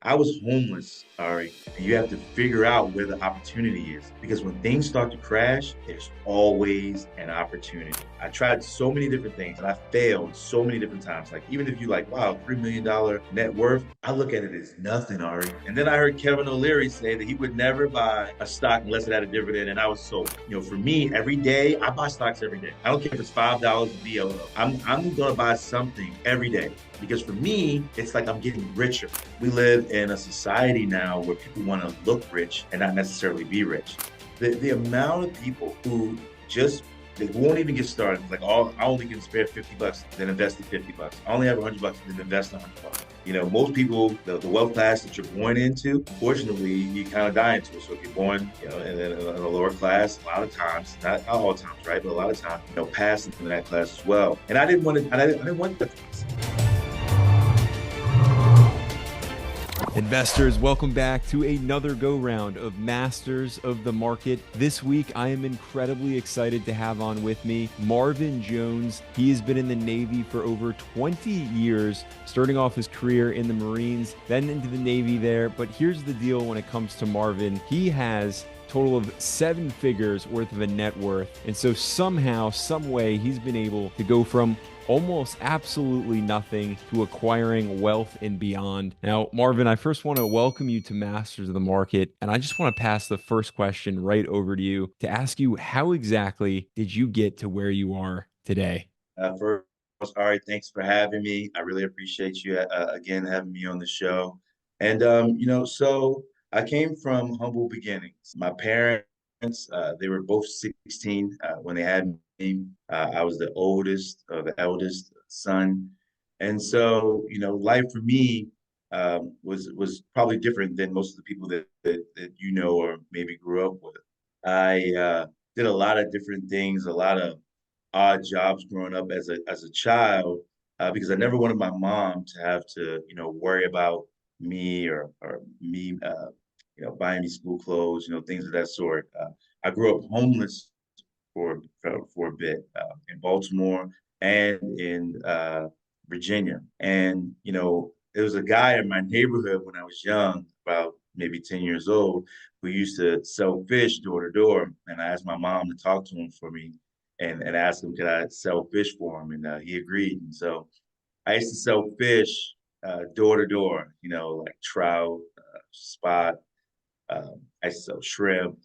I was homeless, Ari, and you have to figure out where the opportunity is because when things start to crash, there's always an opportunity. I tried so many different things and I failed so many different times. Like, even if you like, wow, $3 million net worth, I look at it as nothing, Ari. And then I heard Kevin O'Leary say that he would never buy a stock unless it had a dividend. And I was sold. For me, every day, I buy stocks every day. I don't care if it's $5 a deal. I'm gonna buy something every day. Because for me, it's like I'm getting richer. We live in a society now where people want to look rich and not necessarily be rich. The amount of people who just they won't even get started. Like, I only can spare $50, then invest in $50. I only have $100, then invest $100. Most people, the wealth class that you're born into, fortunately, you kind of die into it. So if you're born, in a lower class, a lot of times, not all times, right, but a lot of times, pass into that class as well. And I didn't want to. I didn't want that. Investors, welcome back to another go-round of Masters of the Market. This week, I am incredibly excited to have on with me Marvin Jones. He has been in the Navy for over 20 years, starting off his career in the Marines, then into the Navy there. But here's the deal when it comes to Marvin. He has total of 7 figures worth of a net worth. And so somehow, some way, he's been able to go from almost absolutely nothing to acquiring wealth and beyond. Now, Marvin, I first want to welcome you to Masters of the Market. And I just want to pass the first question right over to you to ask you, how exactly did you get to where you are today? First, all right, thanks for having me. I really appreciate you again having me on the show. And so I came from humble beginnings. My parents, they were both 16 when they had me. I was the oldest, the eldest son, and so life for me was probably different than most of the people that or maybe grew up with. I did a lot of different things, a lot of odd jobs growing up as a child because I never wanted my mom to have to worry about me or me buying me school clothes, things of that sort. I grew up homeless for a bit in Baltimore and in Virginia, and there was a guy in my neighborhood when I was young, about maybe 10 years old, who used to sell fish door to door, and I asked my mom to talk to him for me and ask him could I sell fish for him, and he agreed. And so I used to sell fish door to door, like trout, spot. I used to sell shrimp,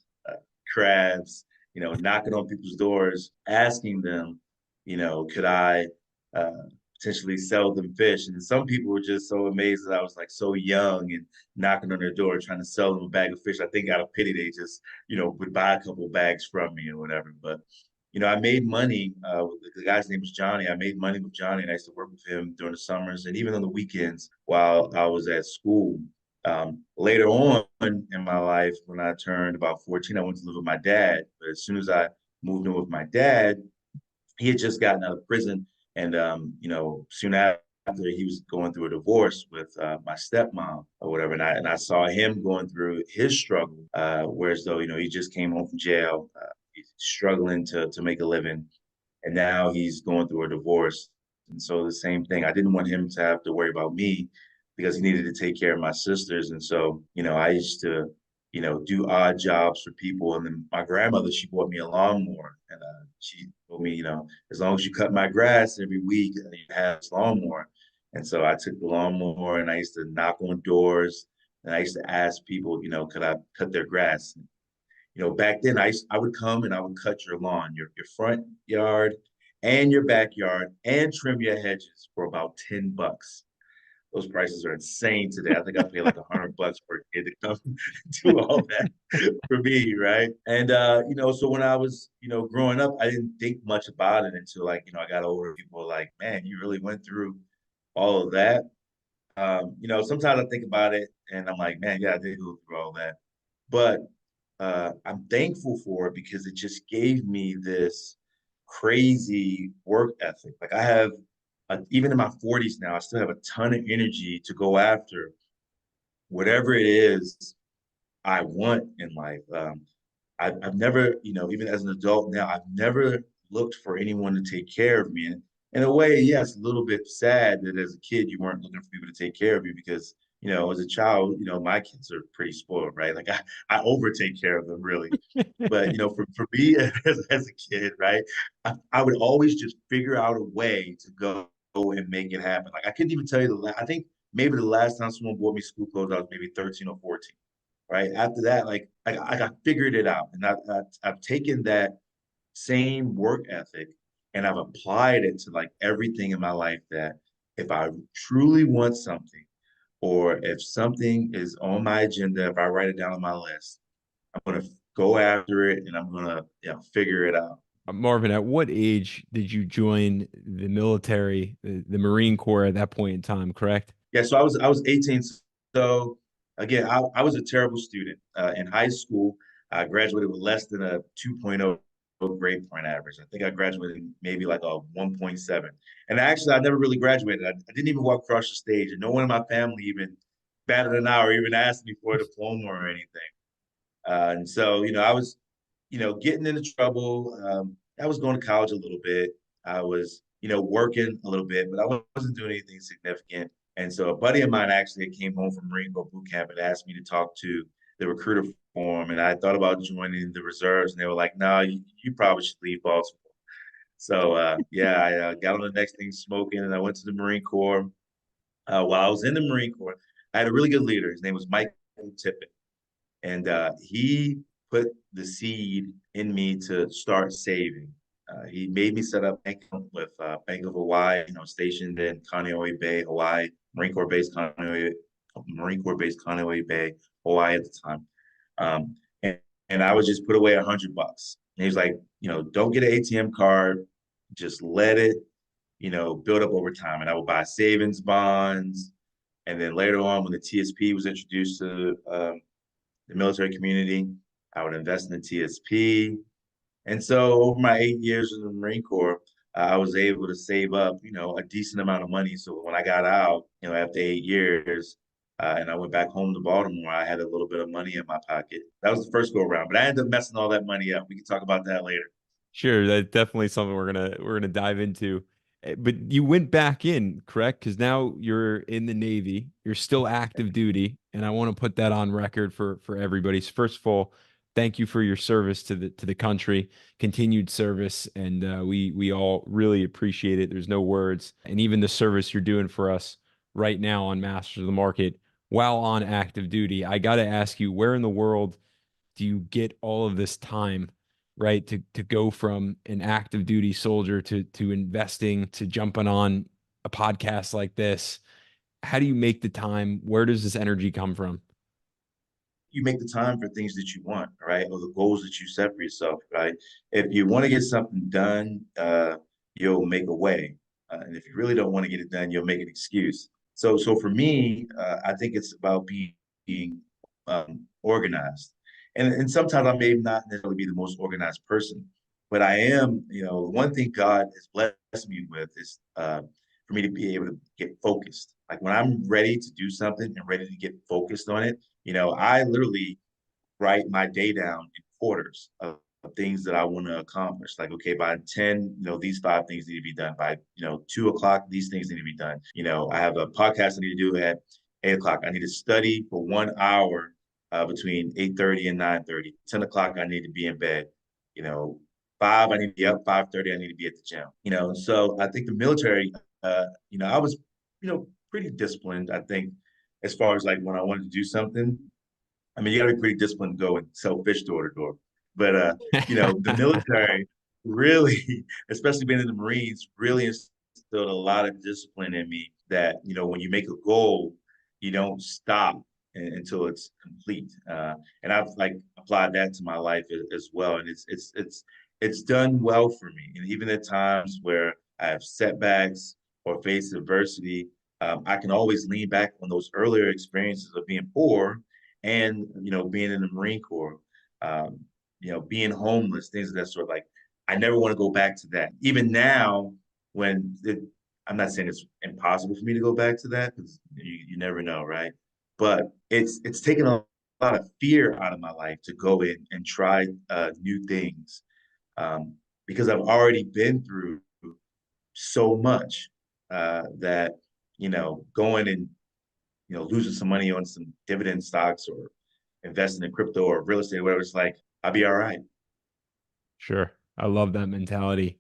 crabs, knocking on people's doors, asking them, could I uh, potentially sell them fish? And some people were just so amazed that I was like so young and knocking on their door trying to sell them a bag of fish. I think out of pity, they just, would buy a couple bags from me or whatever. But I made money. The guy's name was Johnny. I made money with Johnny, and I used to work with him during the summers and even on the weekends while I was at school. Later on in my life, when I turned about 14, I went to live with my dad. But as soon as I moved in with my dad, he had just gotten out of prison. And, soon after, he was going through a divorce with my stepmom or whatever. And I saw him going through his struggle, whereas though, he just came home from jail. He's struggling to make a living. And now he's going through a divorce. And so the same thing, I didn't want him to have to worry about me because he needed to take care of my sisters. And so, I used to, do odd jobs for people. And then my grandmother, she bought me a lawnmower. And she told me, as long as you cut my grass every week, you have this lawnmower. And so I took the lawnmower and I used to knock on doors and I used to ask people, could I cut their grass? Back then I would come and I would cut your lawn, your front yard and your backyard and trim your hedges for about $10. Those prices are insane today. I think I pay like $100 for a kid to come do all that for me, right? And so when I was, growing up, I didn't think much about it until like, I got older. People were like, man, you really went through all of that. Sometimes I think about it and I'm like, man, yeah, I did go through all that. But I'm thankful for it because it just gave me this crazy work ethic. Like I have, even in my 40s now, I still have a ton of energy to go after whatever it is I want in life. I've never, even as an adult now, I've never looked for anyone to take care of me. And in a way, yes, a little bit sad that as a kid you weren't looking for people to take care of you because as a child, my kids are pretty spoiled, right? Like I overtake care of them really. But for me as a kid, right, I would always just figure out a way to go and make it happen. Like I couldn't even tell you I think maybe the last time someone bought me school clothes, I was maybe 13 or 14. Right. After that, like I figured it out. And I've taken that same work ethic and I've applied it to like everything in my life that if I truly want something or if something is on my agenda, if I write it down on my list, I'm gonna go after it and I'm gonna figure it out. Marvin, at what age did you join the military, the Marine Corps at that point in time, correct? Yeah, so I was 18. So again, I was a terrible student. In high school, I graduated with less than a 2.0 grade point average. I think I graduated maybe like a 1.7. And actually, I never really graduated. I didn't even walk across the stage, and no one in my family even batted an eye or even asked me for a diploma or anything. And so, I was, getting into trouble. I was going to college a little bit. I was, working a little bit, but I wasn't doing anything significant. And so a buddy of mine actually came home from Marine Corps boot camp and asked me to talk to the recruiter for him. And I thought about joining the reserves, and they were like, "No, you probably should leave Baltimore." So yeah, I got on the next thing smoking, and I went to the Marine Corps. While I was in the Marine Corps, I had a really good leader. His name was Mike Tippett. And he put the seed in me to start saving. He made me set up bank account with Bank of Hawaii, stationed in Kaneohe Bay, Hawaii, Marine Corps based Kaneohe Bay, Hawaii at the time. Um, and, and I would just put away $100. And he was like, don't get an ATM card, just let it, build up over time. And I would buy savings bonds. And then later on, when the TSP was introduced to the military community. I would invest in the TSP. And so over my 8 years in the Marine Corps, I was able to save up, a decent amount of money. So when I got out, after 8 years, and I went back home to Baltimore, I had a little bit of money in my pocket. That was the first go around, but I ended up messing all that money up. We can talk about that later. Sure, that's definitely something we're gonna dive into. But you went back in, correct? Because now you're in the Navy, you're still active duty, and I want to put that on record for everybody. So first of all, thank you for your service to the country, continued service, and we all really appreciate it. There's no words, and even the service you're doing for us right now on Masters of the Market while on active duty. I got to ask you, where in the world do you get all of this time, right, to go from an active duty soldier to investing to jumping on a podcast like this? How do you make the time? Where does this energy come from? You make the time for things that you want, right? Or the goals that you set for yourself, right? If you want to get something done, you'll make a way. And if you really don't want to get it done, you'll make an excuse. So for me, I think it's about being organized. And sometimes I may not necessarily be the most organized person, but I am, one thing God has blessed me with is for me to be able to get focused. Like when I'm ready to do something and ready to get focused on it, I literally write my day down in quarters of things that I want to accomplish. Like, okay, by 10, these 5 things need to be done. By, 2 o'clock, these things need to be done. I have a podcast I need to do at 8 o'clock. I need to study for 1 hour between 8:30 and 9:30. 10 o'clock, I need to be in bed. You know, 5, I need to be up. 5:30, I need to be at the gym. So I think the military, I was, pretty disciplined. I think as far as like when I wanted to do something, I mean, you got to be pretty disciplined to go and sell fish door to door. But the military really, especially being in the Marines, really instilled a lot of discipline in me. That when you make a goal, you don't stop until it's complete. And I've like applied that to my life as well, and it's done well for me. And even at times where I have setbacks or face adversity, I can always lean back on those earlier experiences of being poor and being in the Marine Corps, um, being homeless, things of that sort. Like I never want to go back to that. Even now, when I'm not saying it's impossible for me to go back to that because you never know, right? But it's taken a lot of fear out of my life to go in and try new things because I've already been through so much that going and losing some money on some dividend stocks or investing in crypto or real estate, whatever. It's like, I'll be all right. Sure. I love that mentality.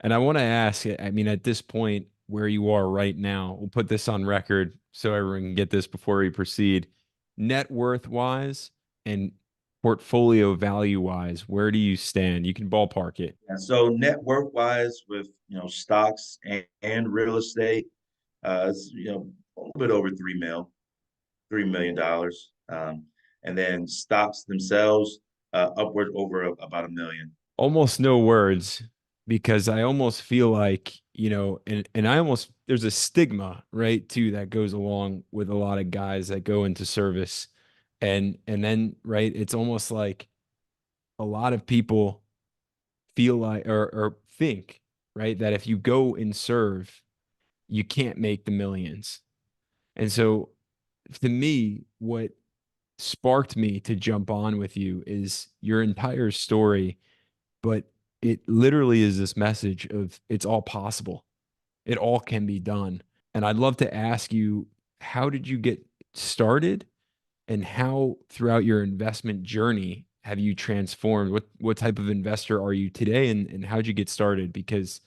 And I want to ask, I mean, at this point where you are right now, we'll put this on record so everyone can get this before we proceed. Net worth wise and portfolio value wise, where do you stand? You can ballpark it. And so net worth wise with, stocks and real estate, it's, a little bit over 3 million, $3 million. And then stocks themselves, upward over about 1 million. Almost no words because I almost feel like, and I almost, there's a stigma, right, too, that goes along with a lot of guys that go into service. And then, right, it's almost like a lot of people feel like or think, right, that if you go and serve, you can't make the millions. And so to me, what sparked me to jump on with you is your entire story, but it literally is this message of it's all possible. It all can be done. And I'd love to ask you, how did you get started and how throughout your investment journey have you transformed? What type of investor are you today and how'd you get started? Because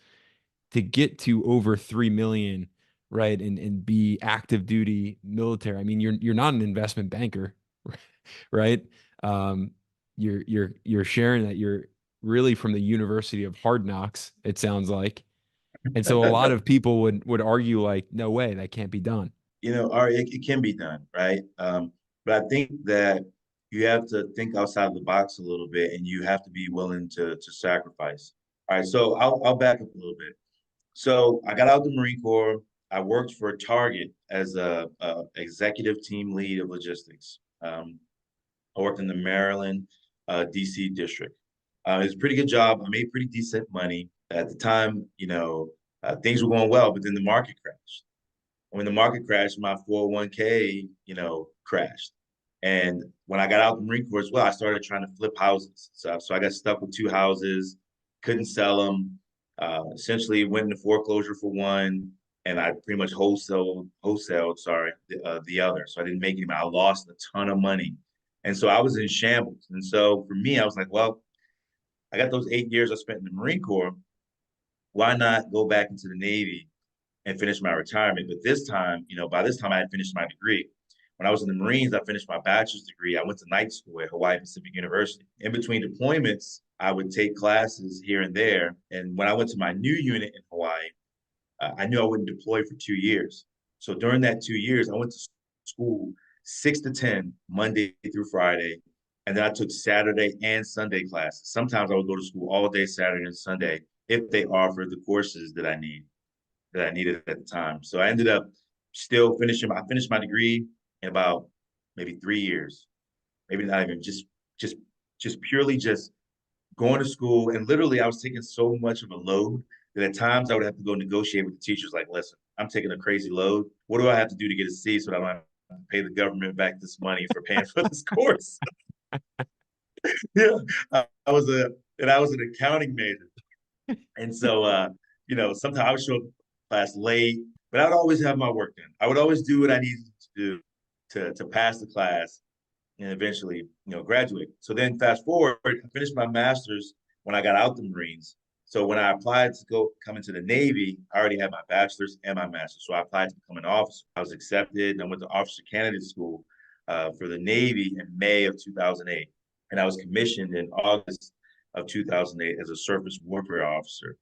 to get to over 3 million, right, and be active duty military, I mean, you're not an investment banker, right? Um, you're sharing that you're really from the University of Hard Knocks, it sounds like. And so a lot of people would argue like, no way, that can't be done. Or it can be done, right? But I think that you have to think outside of the box a little bit, and you have to be willing to sacrifice. All right, so I'll back up a little bit. So I got out of the Marine Corps. I worked for Target as a executive team lead of logistics. I worked in the Maryland, DC district. It was a pretty good job. I made pretty decent money at the time. Things were going well, but then the market crashed. When the market crashed, my 401k, crashed. And when I got out of the Marine Corps as well, I started trying to flip houses. So I got stuck with two houses, couldn't sell them. Essentially went into foreclosure for one, and I pretty much wholesaled, sorry, the other. So I didn't make any money. I lost a ton of money. And so I was in shambles. And so for me, I was like, well, I got those 8 years I spent in the Marine Corps. Why not go back into the Navy and finish my retirement? But this time, by this time I had finished my degree. When I was in the Marines, I finished my bachelor's degree. I went to night school at Hawaii Pacific University. In between deployments, I would take classes here and there. And when I went to my new unit in Hawaii, I knew I wouldn't deploy for 2 years. So during that 2 years, I went to school 6 to 10, Monday through Friday. And then I took Saturday and Sunday classes. Sometimes I would go to school all day Saturday and Sunday if they offered the courses that I needed at the time. So I ended up still finishing. I finished my degree in about maybe 3 years, maybe not even just purely just going to school. And literally, I was taking so much of a load that at times I would have to go negotiate with the teachers. Like, listen, I'm taking a crazy load. What do I have to do to get a C so that I don't have to pay the government back this money for paying for this course? Yeah, I was an accounting major. And so, sometimes I would show up class late, but I would always have my work done. I would always do what I needed to do to pass the class and eventually, graduate. So then fast forward, I finished my master's when I got out the Marines. So when I applied to come into the Navy, I already had my bachelor's and my master's. So I applied to become an officer. I was accepted and I went to officer candidate school for the Navy in May of 2008. And I was commissioned in August of 2008 as a surface warfare officer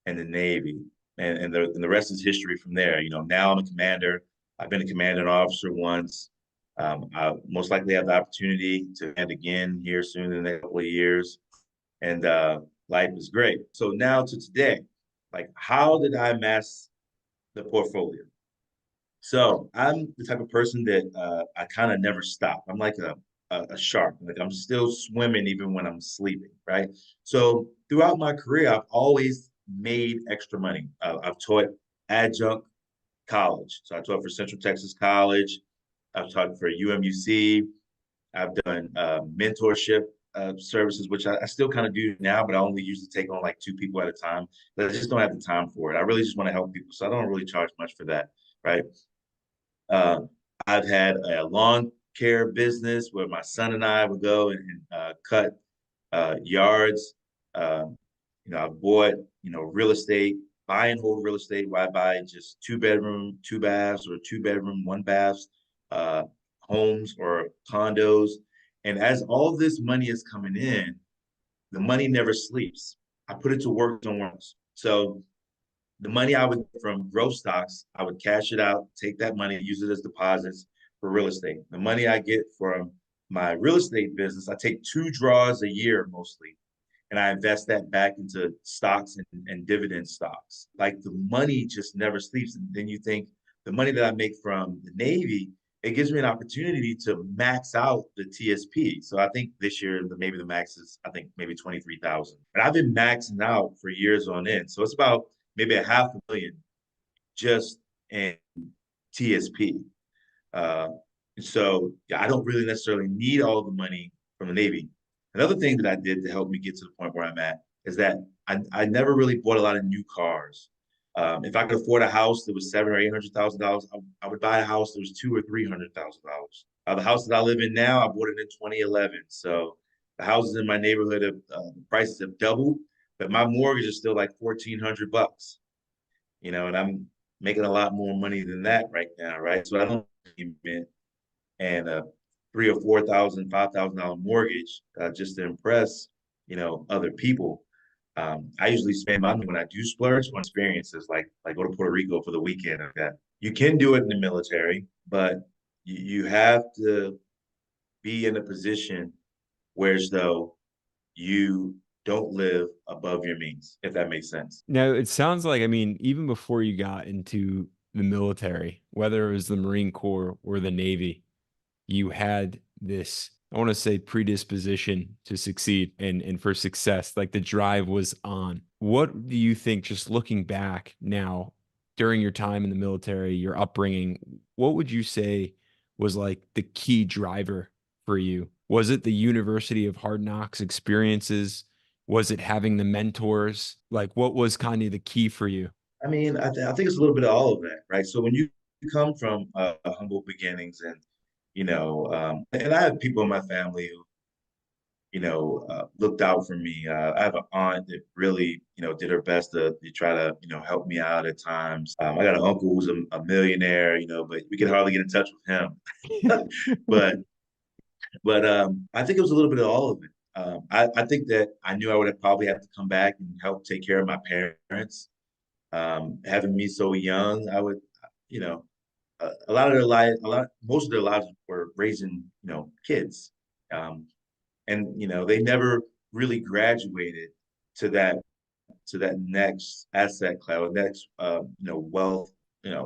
in the Navy. And the rest is history from there. Now I'm a commander. I've been a commanding officer once. I'll most likely have the opportunity to command again here soon in the next couple of years. And life is great. So now to today, like, how did I amass the portfolio? So I'm the type of person that I kind of never stop. I'm like a shark. Like, I'm still swimming even when I'm sleeping, right? So throughout my career, I've always made extra money. I've taught adjunct college. So I taught for Central Texas College. I've taught for UMUC. I've done mentorship services, which I still kind of do now, but I only usually take on like two people at a time. But I just don't have the time for it. I really just want to help people. So I don't really charge much for that, right? Uh, I've had a lawn care business where my son and I would go and cut yards. Um, I've bought, real estate, buy and hold real estate where I buy just 2 bedroom, 2 baths, or 2 bedroom, 1 baths, uh, homes or condos. And as all this money is coming in, the money never sleeps. I put it to work somewhere else. So the money I would get from growth stocks, I would cash it out, take that money, use it as deposits for real estate. The money I get from my real estate business, I take 2 draws a year mostly, and I invest that back into stocks and dividend stocks. Like the money just never sleeps. And then you think the money that I make from the Navy, it gives me an opportunity to max out the TSP. So I think this year maybe the max is I think maybe 23,000. And I've been maxing out for years on end. So it's about maybe a half a million just in TSP. Uh, so yeah, I don't really necessarily need all the money from the Navy. Another thing that I did to help me get to the point where I'm at is that I never really bought a lot of new cars. If I could afford a house that was $700,000 or $800,000, I would buy a house that was $200,000 or $300,000. The house that I live in now, I bought it in 2011. So the houses in my neighborhood have the prices have doubled, but my mortgage is still like 1,400 bucks. And I'm making a lot more money than that right now, right? So I don't and a 3 or 4 thousand, $5,000 mortgage just to impress, other people. I usually spend money when I do splurge on experiences, like go to Puerto Rico for the weekend or that. You can do it in the military, but you have to be in a position where as though you don't live above your means, if that makes sense. Now, it sounds like, I mean, even before you got into the military, whether it was the Marine Corps or the Navy, you had this, I want to say, predisposition to succeed and for success. Like the drive was on. What do you think, just looking back now, during your time in the military, your upbringing, what would you say was like the key driver for you? Was it the University of Hard Knocks experiences? Was it having the mentors? Like, what was kind of the key for you? I mean, I think it's a little bit of all of that, right? So when you come from humble beginnings and and I have people in my family who, looked out for me. I have an aunt that really, did her best to try to, help me out at times. I got an uncle who's a millionaire, but we could hardly get in touch with him. But I think it was a little bit of all of it. I think that I knew I would have probably have to come back and help take care of my parents. Having me so young, I would, you know, a lot of their life, most of their lives were raising, kids. Um, and they never really graduated to that next asset class or next wealth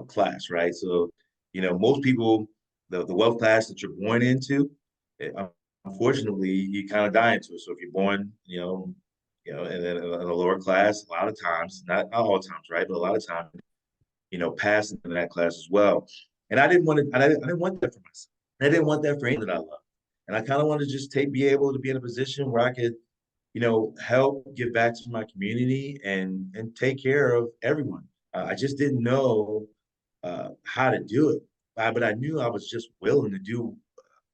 class, right? So most people, the wealth class that you're born into, it, unfortunately you kind of die into it. So if you're born in a lower class, a lot of times, not all times, right, but a lot of times, pass into that class as well. And I didn't want that for myself. I didn't want that for anyone that I love. And I kind of wanted to just be able to be in a position where I could, help give back to my community and take care of everyone. I just didn't know how to do it, but I knew I was just willing to do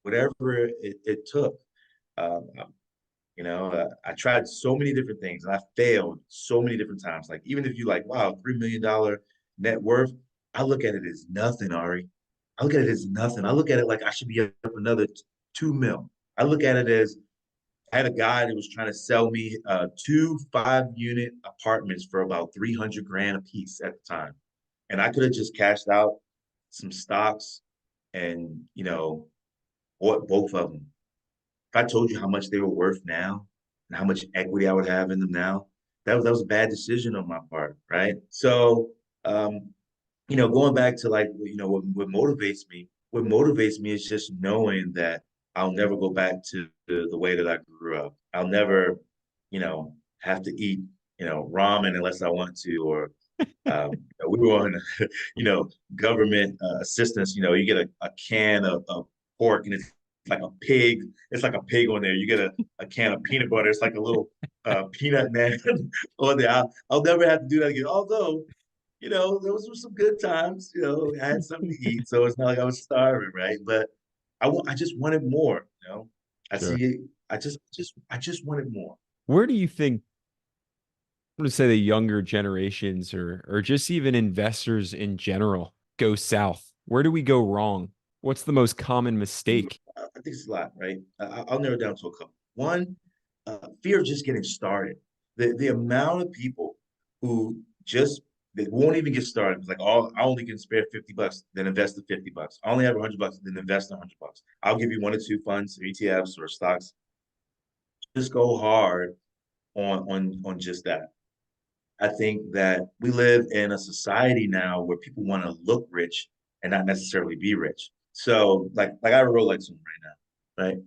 whatever it took. Um, I tried so many different things and I failed so many different times. Like even if you like, wow, $3 million net worth, I look at it as nothing, Ari. I look at it as nothing. I look at it like I should be up another 2 mil. I look at it as I had a guy that was trying to sell me 2 5-unit apartments for about 300 grand a piece at the time. And I could have just cashed out some stocks and, bought both of them. If I told you how much they were worth now and how much equity I would have in them now, that was a bad decision on my part, right? So, going back to like, what motivates me is just knowing that I'll never go back to the way that I grew up. I'll never, have to eat, ramen unless I want to, or we were on, government assistance. You get a can of pork and it's like a pig. It's like a pig on there. You get a can of peanut butter. It's like a little peanut man on there. I'll never have to do that again. Although, those were some good times. I had something to eat, so it's not like I was starving, right? But I just wanted more. I Sure. see it. I just wanted more. Where do you think, I'm going to say the younger generations or just even investors in general go south? Where do we go wrong? What's the most common mistake? I think it's a lot, right? I'll narrow it down to a couple. One, fear of just getting started. The amount of people who just they won't even get started. It's like, oh, I only can spare $50, then invest the $50. I only have $100, then invest $100. I'll give you one or two funds, or ETFs, or stocks. Just go hard on just that. I think that we live in a society now where people want to look rich and not necessarily be rich. So, like I have a Rolex on right now, right?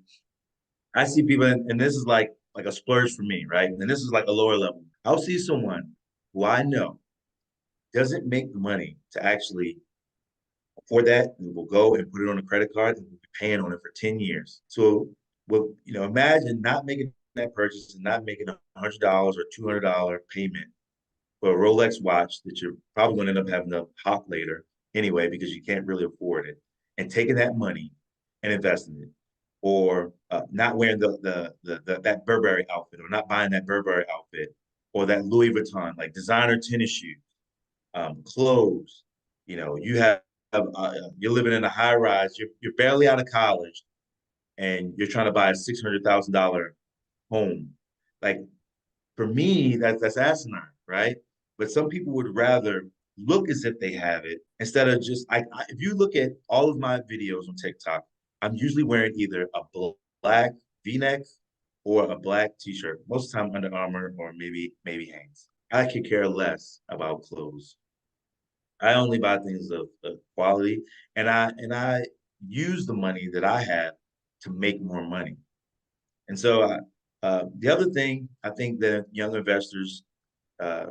I see people, and this is like a splurge for me, right? And this is like a lower level. I'll see someone who I know doesn't make the money to actually afford that, and will go and put it on a credit card and will be paying on it for 10 years. So, well, imagine not making that purchase and not making $100 or $200 payment for a Rolex watch that you're probably going to end up having to hop later anyway because you can't really afford it, and taking that money and investing it, or not wearing that Burberry outfit, or not buying that Burberry outfit, or that Louis Vuitton like designer tennis shoes, clothes. You have you're living in a high rise. You're barely out of college, and you're trying to buy a $600,000 home. Like, for me, that's asinine, right? But some people would rather look as if they have it instead of just if you look at all of my videos on TikTok, I'm usually wearing either a black V-neck or a black T-shirt. Most of the time Under Armour, or maybe Hanes. I could care less about clothes. I only buy things of quality, and I use the money that I have to make more money. And so the other thing I think that young investors uh,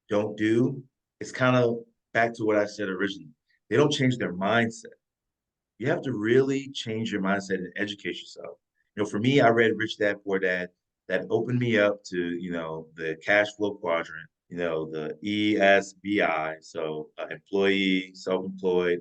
don't do is kind of back to what I said originally. They don't change their mindset. You have to really change your mindset and educate yourself. For me, I read Rich Dad Poor Dad. That opened me up to, the cash flow quadrant, the ESBI. So employee, self-employed,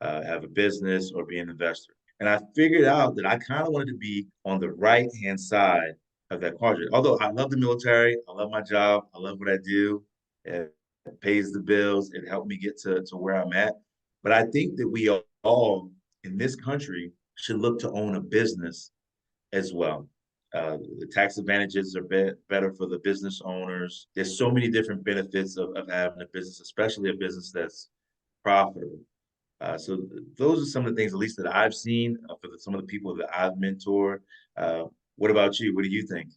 have a business, or be an investor. And I figured out that I kind of wanted to be on the right-hand side of that quadrant. Although I love the military, I love my job, I love what I do. It pays the bills. It helped me get to where I'm at. But I think that we all in this country should look to own a business as well. The tax advantages are better for the business owners. There's so many different benefits of having a business, especially a business that's profitable. So those are some of the things, at least that I've seen for some of the people that I've mentored. What about you? What do you think?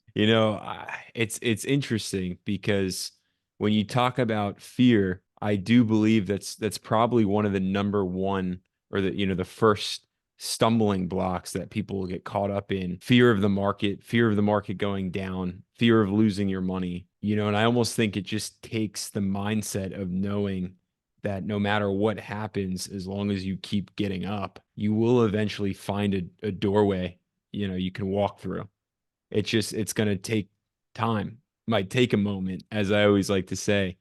It's interesting because when you talk about fear, I do believe that's probably one of the number one, or the first stumbling blocks that people get caught up in: fear of the market going down, fear of losing your money. And I almost think it just takes the mindset of knowing that no matter what happens, as long as you keep getting up, you will eventually find a doorway you can walk through. It's going to take time, might take a moment, as I always like to say.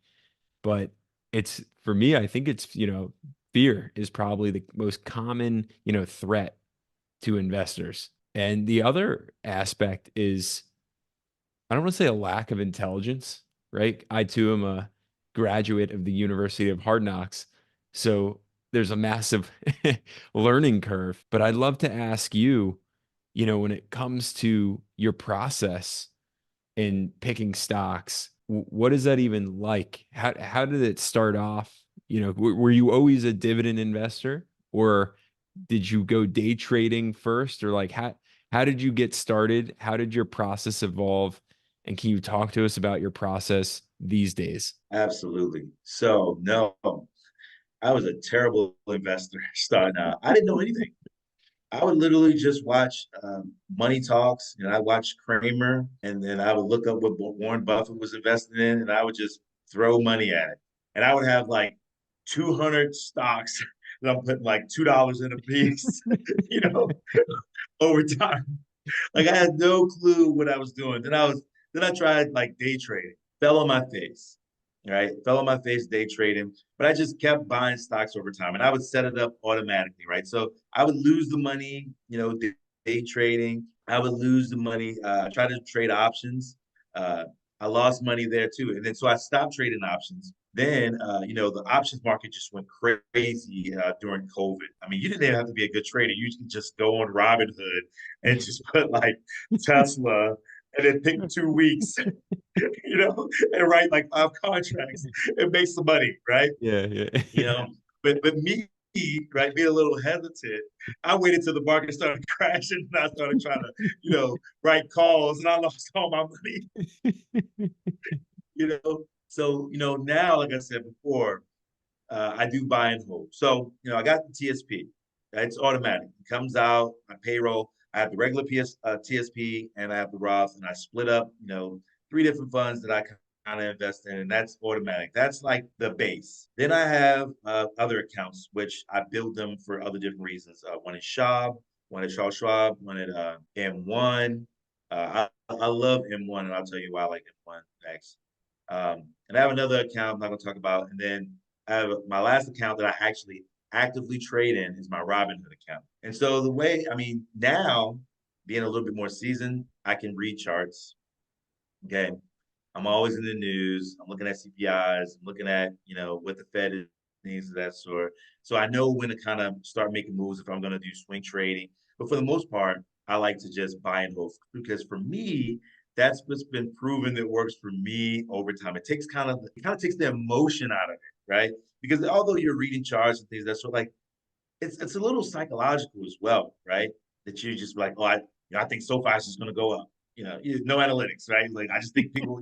But it's, for me, I think it's, fear is probably the most common, threat to investors. And the other aspect is, I don't want to say a lack of intelligence, right? I too am a graduate of the University of Hard Knocks. So there's a massive learning curve. But I'd love to ask you, when it comes to your process in picking stocks, what is that even like? How did it start off? Were you always a dividend investor, or did you go day trading first, or like how did you get started? How did your process evolve? And can you talk to us about your process these days? Absolutely. So, no, I was a terrible investor starting out. I didn't know anything. I would literally just watch Money Talks, and I watched Kramer, and then I would look up what Warren Buffett was investing in, and I would just throw money at it. And I would have like 200 stocks that I'm putting like $2 in a piece, you know, over time. Like, I had no clue what I was doing. Then I tried like day trading, fell on my face. right? Fell on my face day trading, but I just kept buying stocks over time and I would set it up automatically, right? So I would lose the money, day trading. I would lose the money. Try to trade options. Uh, I lost money there too. And then so I stopped trading options. Then, the options market just went crazy during COVID. I mean, you didn't even have to be a good trader. You could just go on Robinhood and just put like Tesla and then pick 2 weeks and write like 5 contracts and make some money, right? Yeah, yeah. You know, but me, right, being a little hesitant, I waited till the market started crashing and I started trying to, write calls and I lost all my money, you know. So, now, like I said before, I do buy and hold. So, I got the TSP. It's automatic. It comes out, my payroll. I have the regular TSP and I have the Roth, and I split up, 3 different funds that I kind of invest in, and that's automatic. That's like the base. Then I have other accounts, which I build them for other different reasons. One is Schwab, one is Charles Schwab, one at M1. I love M1, and I'll tell you why I like M1 next. And I have another account I'm not going to talk about. And then I have my last account that I actually actively trade in is my Robinhood account. And so the way, I mean, now being a little bit more seasoned, I can read charts. Okay. I'm always in the news. I'm looking at CPIs. I'm looking at, what the Fed is, things of that sort. So I know when to kind of start making moves if I'm going to do swing trading. But for the most part, I like to just buy and hold because for me, that's what's been proven that works for me over time. It kind of takes the emotion out of it, right? Because although you're reading charts and things, that's sort of like it's a little psychological as well, right? That you just like, oh, I think SoFi is just going to go up. No analytics, right? Like I just think people,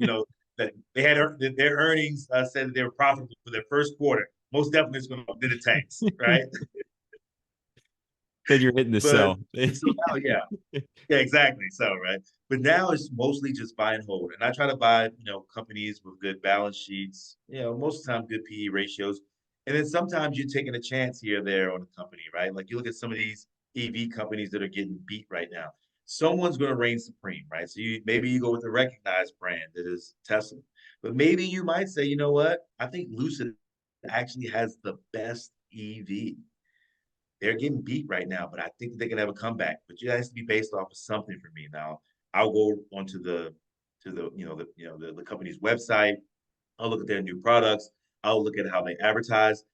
that they had their earnings said that they were profitable for their first quarter. Most definitely, it's going to then it tanks, right? Then you're hitting the But sell. so now, yeah, exactly. So right, but now it's mostly just buy and hold, and I try to buy companies with good balance sheets. Most of the time good PE ratios, and then sometimes you're taking a chance here or there on a company, right? Like you look at some of these EV companies that are getting beat right now. Someone's going to reign supreme, right? So maybe you go with a recognized brand that is Tesla, but maybe you might say, you know what? I think Lucid actually has the best EV. They're getting beat right now, but I think they can have a comeback. But it has to be based off of something for me. Now, I'll go onto the company's website. I'll look at their new products. I'll look at how they advertise.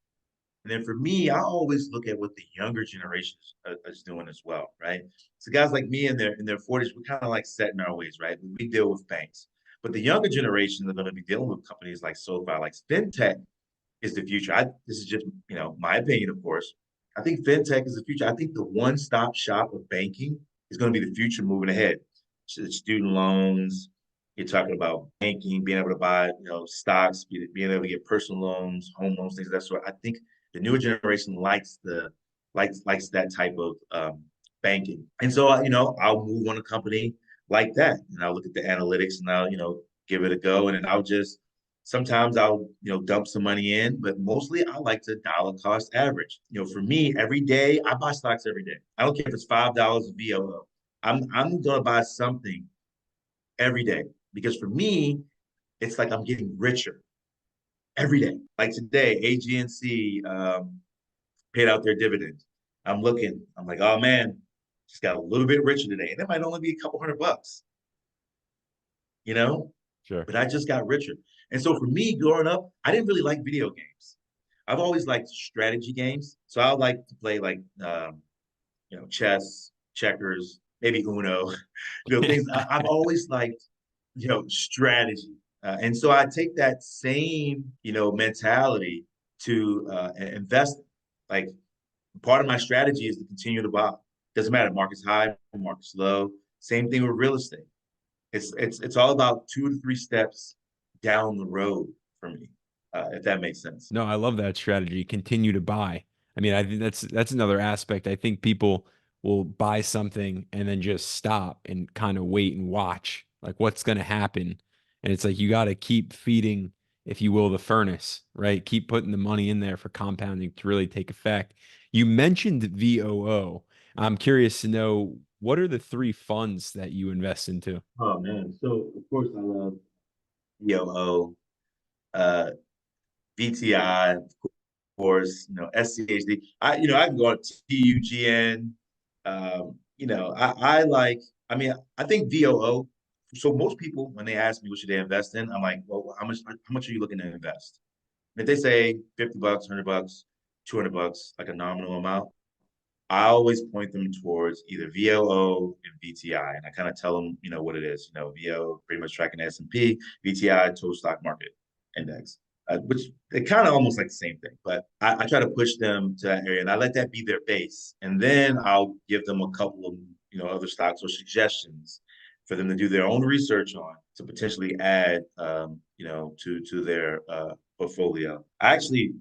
And then for me, I always look at what the younger generation is doing as well, right? So guys like me in their 40s, we're kind of like set in our ways, right? We deal with banks. But the younger generation are going to be dealing with companies like SoFi, like fintech is the future. This is just my opinion, of course. I think fintech is the future. I think the one-stop shop of banking is going to be the future moving ahead. Student loans. You're talking about banking, being able to buy stocks, being able to get personal loans, home loans, things of that sort. I think the newer generation likes that type of banking, and so I'll move on a company like that, and I'll look at the analytics, and I'll give it a go, and then sometimes I'll, dump some money in, but mostly I like to dollar cost average. For me, every day I buy stocks every day. I don't care if it's $5 VOO. I'm gonna buy something every day because for me, it's like I'm getting richer every day. Like today, AGNC paid out their dividend. I'm like, oh man, just got a little bit richer today, and that might only be a couple $100, you know. Sure. But I just got richer. And so for me, growing up, I didn't really like video games. I've always liked strategy games. So I would like to play like chess, checkers, maybe Uno, things. I've always liked strategy. And so I take that same mentality to invest. Like part of my strategy is to continue to buy. Doesn't matter, market's high, market's low. Same thing with real estate. It's all about 2 to 3 steps down the road for me, if that makes sense. No, I love that strategy. Continue to buy. I mean, I think that's another aspect. I think people will buy something and then just stop and kind of wait and watch, like what's going to happen. And it's like you got to keep feeding, if you will, the furnace, right? Keep putting the money in there for compounding to really take effect. You mentioned VOO. I'm curious to know what are the 3 funds that you invest into? Oh man, so of course I love EOO. VTI, of course, SCHD. I can go on TUGN. I like, I think VOO. So most people, when they ask me what should they invest in, I'm like, well, how much are you looking to invest? And if they say 50 bucks, 100 bucks, 200 bucks, like a nominal amount, I always point them towards either VOO and VTI, and I kind of tell them, what it is. VO pretty much tracking the S&P, VTI total stock market index, which they kind of almost like the same thing. But I try to push them to that area, and I let that be their base, and then I'll give them a couple of other stocks or suggestions for them to do their own research on to potentially add, to their portfolio. I actually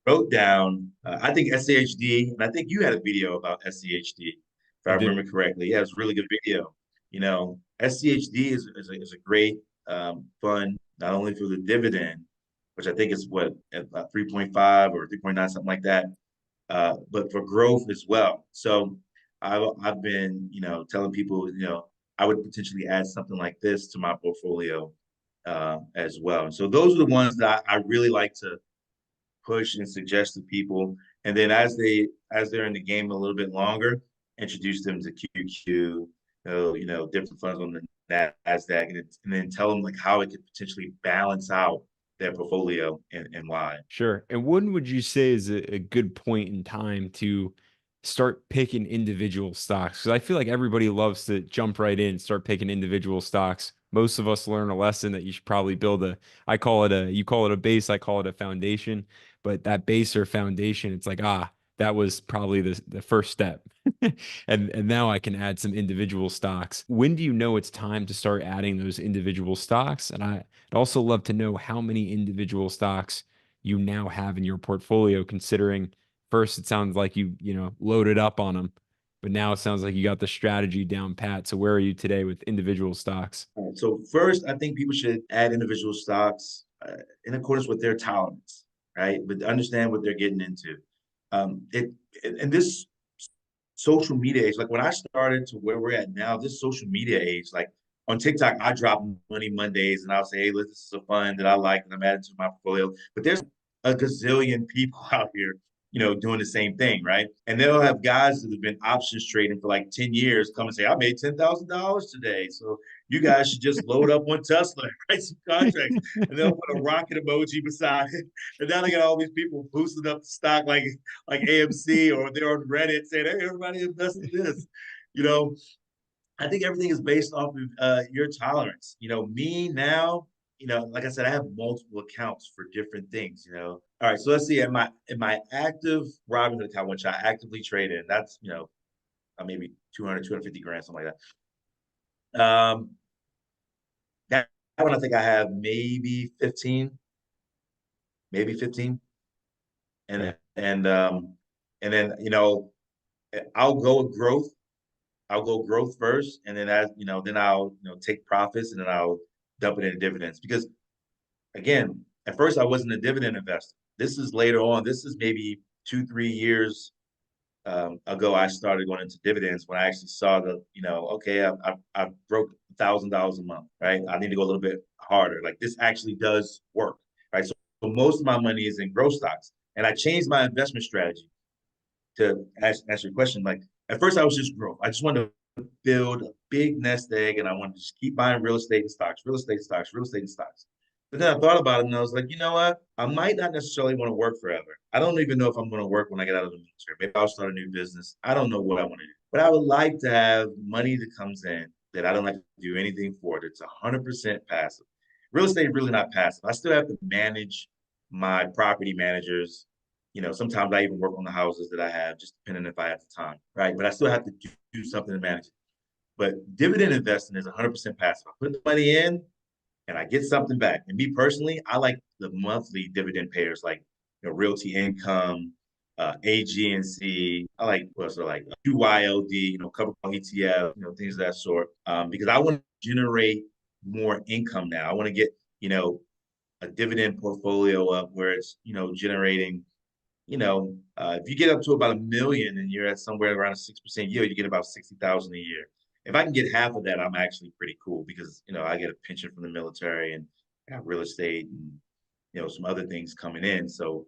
wrote down, I think SCHD, and I think you had a video about SCHD, if I I did. remember correctly. Yeah, it's a really good video. SCHD is a great fund, not only for the dividend, which I think is what, at about 3.5 or 3.9, something like that, but for growth as well. So I've been, telling people, I would potentially add something like this to my portfolio as well. And so those are the ones that I really like to push and suggest to people. And then as they're in the game a little bit longer, introduce them to QQ, different funds on the NASDAQ, and then tell them like how it could potentially balance out their portfolio and why. Sure. And when would you say is a good point in time to start picking individual stocks? Because I feel like everybody loves to jump right in, start picking individual stocks. Most of us learn a lesson that you should probably build I call it you call it a base, I call it a foundation. But that base or foundation, it's like, that was probably the first step. And now I can add some individual stocks. When do you know it's time to start adding those individual stocks? And I'd also love to know how many individual stocks you now have in your portfolio, considering first it sounds like you loaded up on them, but now it sounds like you got the strategy down pat. So where are you today with individual stocks? All right, so first, I think people should add individual stocks in accordance with their tolerance, right? But understand what they're getting into. In this social media age, like when I started to where we're at now, this social media age, like on TikTok, I drop Money Mondays and I'll say, hey, look, this is a fund that I like and I'm adding to my portfolio. But there's a gazillion people out here, doing the same thing, right? And they'll have guys that have been options trading for like 10 years come and say, I made $10,000 today. So you guys should just load up on Tesla and write some contracts. And they'll put a rocket emoji beside it. And now they got all these people boosting up the stock like AMC, or they're on Reddit saying, hey, everybody invest in this. You know, I think everything is based off of your tolerance. Me now, like I said, I have multiple accounts for different things. All right, so let's see. In my active Robinhood account, which I actively trade in, that's maybe 200, 250 grand, something like that. That one I think I have maybe 15, Okay. and then I'll go with growth. I'll go growth first, and then then I'll take profits, and then I'll dump it into dividends. Because again, at first I wasn't a dividend investor. This is later on. This is maybe 2, 3 years ago. I started going into dividends when I actually saw okay, I broke $1,000 a month, right? I need to go a little bit harder. Like this actually does work, right? So most of my money is in growth stocks, and I changed my investment strategy to answer your question. Like at first, I was just growth. I just wanted to build a big nest egg, and I wanted to just keep buying real estate and stocks, real estate stocks, real estate and stocks. But then I thought about it, and I was like, you know what? I might not necessarily want to work forever. I don't even know if I'm going to work when I get out of the military. Maybe I'll start a new business. I don't know what I want to do, but I would like to have money that comes in that I don't have to do anything for. That's 100% passive. Real estate is really not passive. I still have to manage my property managers. Sometimes I even work on the houses that I have, just depending if I have the time, right? But I still have to do something to manage it. But dividend investing is 100% passive. I put the money in and I get something back. And me personally, I like the monthly dividend payers like Realty Income, AGNC. I like what's like UYLD, cover ETF, things of that sort. Because I want to generate more income now. I want to get a dividend portfolio up where it's generating if you get up to about 1 million and you're at somewhere around a 6% yield, you get about 60,000 a year. If I can get half of that, I'm actually pretty cool because I get a pension from the military and I got real estate and some other things coming in. So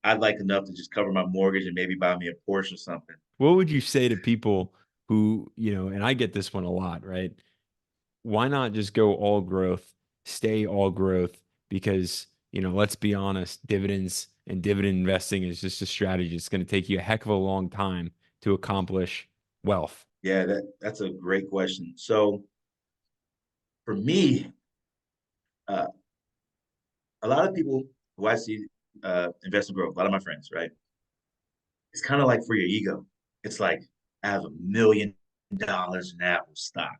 I'd like enough to just cover my mortgage and maybe buy me a Porsche or something. What would you say to people who, and I get this one a lot, right? Why not just go all growth, stay all growth? Because, let's be honest, dividends and dividend investing is just a strategy. It's going to take you a heck of a long time to accomplish wealth. Yeah, that's a great question. So for me, uh, a lot of people who I see invest in growth, a lot of my friends, right? It's kind of like for your ego. It's like I have $1 million in Apple stock.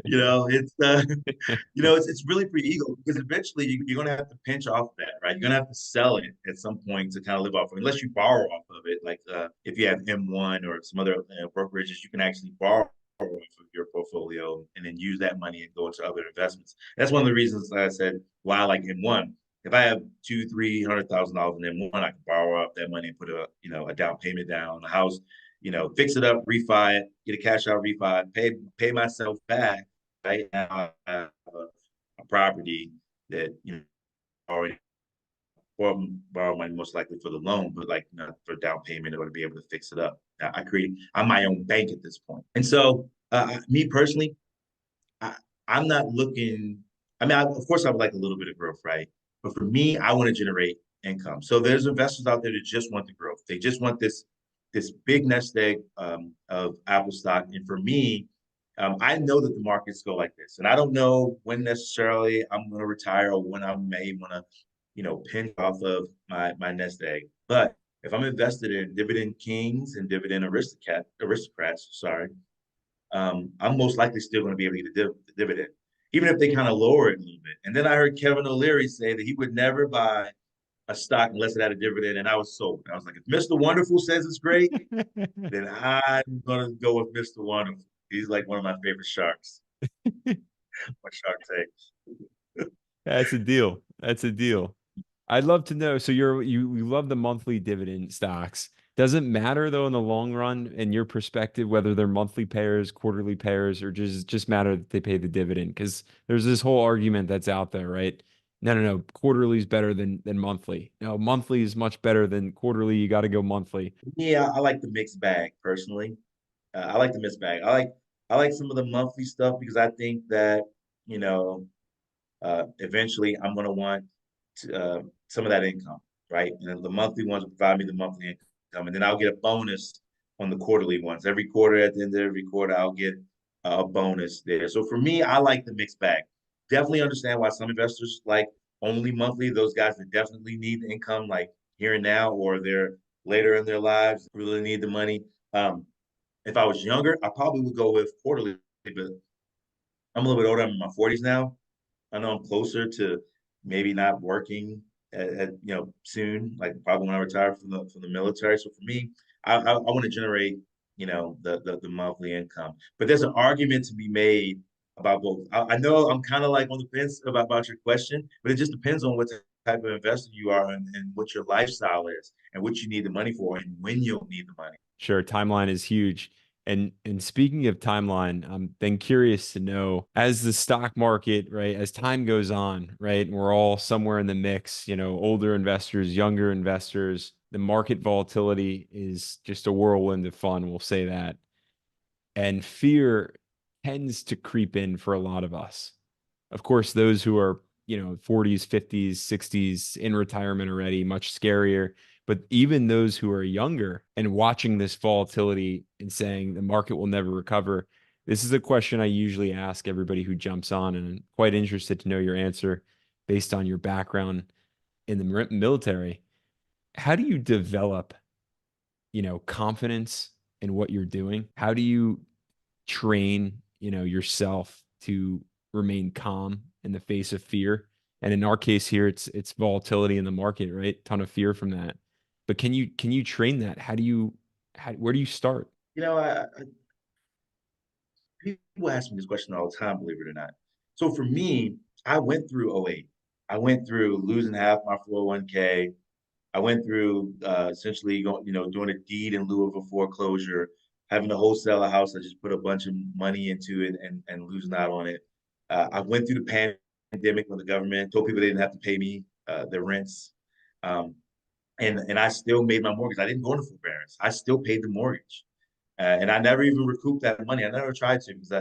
It's it's really for your ego because eventually you're gonna have to pinch off that, right? You're gonna have to sell it at some point to kind of live off of it, unless you borrow off of it. Like if you have M1 or some other brokerages, you can actually borrow off of your portfolio and then use that money and go into other investments. That's one of the reasons I said why I like M1. If I have $200,000, $300,000 in M1, I can borrow up that money and put a down payment down on the house, fix it up, refi it, get a cash out refi, pay myself back. Right now, I have a property that already borrow money most likely for the loan, but like for down payment or to be able to fix it up. I'm my own bank at this point, and so me personally, I, I'm not looking. I mean, of course, I would like a little bit of growth, right? But for me, I want to generate income. So there's investors out there that just want the growth. They just want this big nest egg of Apple stock. And for me, I know that the markets go like this, and I don't know when necessarily I'm going to retire or when I may want to, pinch off of my nest egg. But if I'm invested in dividend kings and dividend aristocrats, sorry, I'm most likely still going to be able to get the dividend, even if they kind of lower it a little bit. And then I heard Kevin O'Leary say that he would never buy a stock unless it had a dividend, and I was sold. I was like, if Mr. Wonderful says it's great, then I'm gonna go with Mr. Wonderful. He's like one of my favorite sharks. My Shark Tank. That's a deal. That's a deal. I'd love to know. So you love the monthly dividend stocks. Does it matter though in the long run, in your perspective, whether they're monthly payers, quarterly payers, or just matter that they pay the dividend? Because there's this whole argument that's out there, right? No, no, no. Quarterly is better than monthly. No, monthly is much better than quarterly. You got to go monthly. Yeah, I like the mixed bag personally. I like the mixed bag. I like some of the monthly stuff because I think that you know eventually I'm going to want some of that income, right? And then the monthly ones will provide me the monthly income, and then I'll get a bonus on the quarterly ones. Every quarter, at the end of every quarter, I'll get a bonus there. So for me, I like the mixed bag. Definitely understand why some investors like only monthly. Those guys that definitely need the income, like here and now, or they're later in their lives, really need the money. If I was younger, I probably would go with quarterly, but I'm a little bit older. I'm in my 40s now. I know I'm closer to maybe not working soon, like probably when I retire from the military. So for me, I want to generate the monthly income. But there's an argument to be made about both. I know I'm kind of like on the fence about your question, but it just depends on what type of investor you are and what your lifestyle is and what you need the money for and when you'll need the money. Sure, timeline is huge. And speaking of timeline, I'm then curious to know as the stock market, right, as time goes on, right, and we're all somewhere in the mix, older investors, younger investors, the market volatility is just a whirlwind of fun, we'll say that. And fear tends to creep in for a lot of us. Of course, those who are, 40s, 50s, 60s in retirement already, much scarier. But even those who are younger and watching this volatility and saying the market will never recover, this is a question I usually ask everybody who jumps on, and I'm quite interested to know your answer based on your background in the military. How do you develop, confidence in what you're doing? How do you train, yourself to remain calm in the face of fear? And in our case here, it's volatility in the market, right? Ton of fear from that. But can you train that? Where do you start? People ask me this question all the time, believe it or not. So for me, I went through '08. I went through losing half my 401k. I went through essentially going, doing a deed in lieu of a foreclosure, having to wholesale a house. I just put a bunch of money into it and losing out on it. I went through the pandemic when the government told people they didn't have to pay me their rents. Um, and I still made my mortgage. I didn't go into forbearance. I still paid the mortgage. And I never even recouped that money. I never tried to because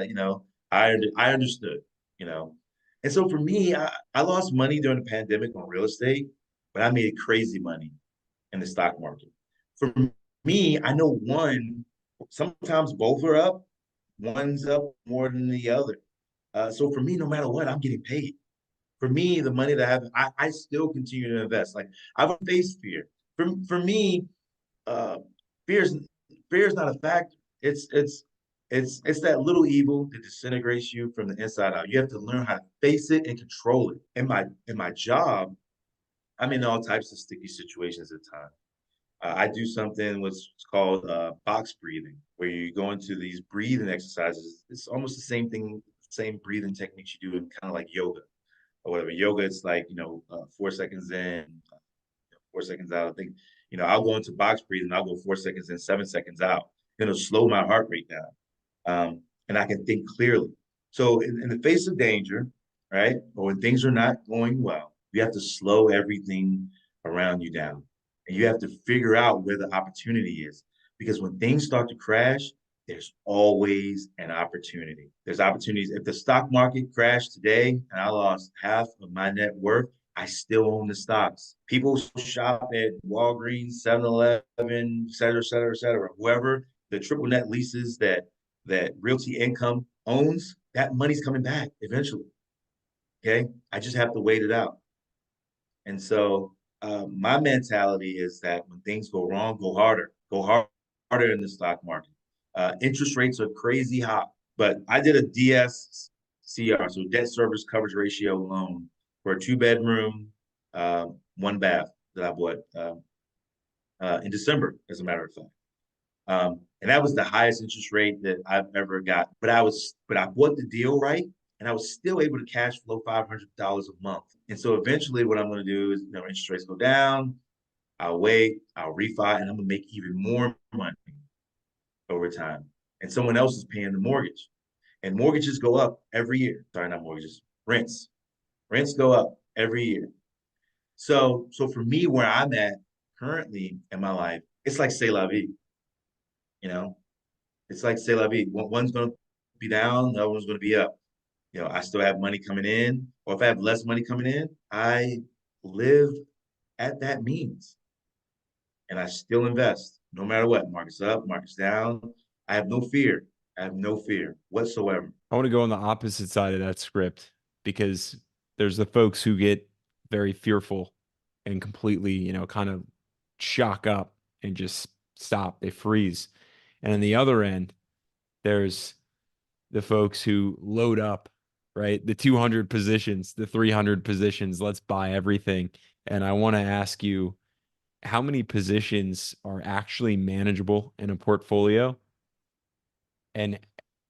I understood, you know. And so for me, I lost money during the pandemic on real estate, but I made crazy money in the stock market. For me, I know sometimes both are up, one's up more than the other. So for me, no matter what, I'm getting paid. For me, the money that I still continue to invest. Like I've faced fear. For me, uh, fear is fear is not a factor. It's that little evil that disintegrates you from the inside out. You have to learn how to face it and control it. In my job, I'm in all types of sticky situations at times. I do something what's called box breathing, where you go into these breathing exercises. It's almost the same thing, same breathing techniques you do in kind of like yoga or whatever. Yoga, it's like 4 seconds in, 4 seconds out. I think I'll go into box breathing. I'll go 4 seconds in, 7 seconds out. It'll slow my heart rate down, and I can think clearly. So in the face of danger, right, or when things are not going well, you have to slow everything around you down, and you have to figure out where the opportunity is. Because when things start to crash, there's always an opportunity. There's opportunities. If the stock market crashed today and I lost half of my net worth, I still own the stocks. People shop at Walgreens, 7-Eleven, et cetera, et cetera, et cetera. Whoever the triple net leases that Realty Income owns, that money's coming back eventually. Okay. I just have to wait it out. And so my mentality is that when things go wrong, harder in the stock market. Interest rates are crazy high, but I did a DSCR, so debt service coverage ratio loan for a 2 bedroom, one bath that I bought in December, as a matter of fact. And that was the highest interest rate that I've ever got. But I bought the deal right, and I was still able to cash flow $500 a month. And so eventually, what I'm going to do is, interest rates go down. I'll wait, I'll refi, and I'm gonna make even more money over time. And someone else is paying the mortgage, and mortgages go up every year. Sorry, not mortgages, rents. Rents go up every year. So for me, where I'm at currently in my life, it's like c'est la vie. You know, it's like c'est la vie. One's going to be down, the other one's going to be up. I still have money coming in, or if I have less money coming in, I live at that means and I still invest no matter what. Market's up, market's down. I have no fear. I have no fear whatsoever. I want to go on the opposite side of that script because there's the folks who get very fearful and completely, kind of shock up and just stop. They freeze. And on the other end, there's the folks who load up, right? The 200 positions, the 300 positions, let's buy everything. And I want to ask you, how many positions are actually manageable in a portfolio? And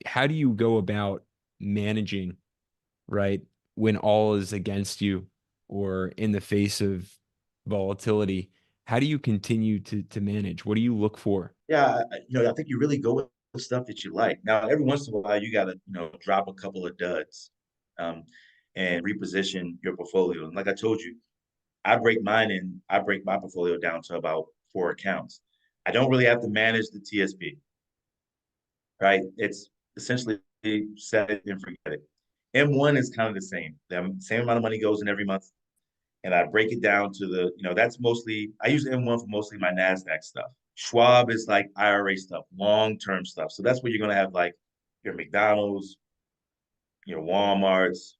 how do you go about managing, right, when all is against you or in the face of volatility? How do you continue to manage? What do you look for? Yeah, I think you really go with stuff that you like. Now, every once in a while, you got to, drop a couple of duds, um, and reposition your portfolio. And like I told you, I break my portfolio down to about 4 accounts. I don't really have to manage the TSP, right? It's essentially set it and forget it. M1 is kind of the same. The same amount of money goes in every month. And I break it down to that's mostly, I use M1 for mostly my NASDAQ stuff. Schwab is like IRA stuff, long-term stuff. So that's where you're going to have like your McDonald's, your Walmarts,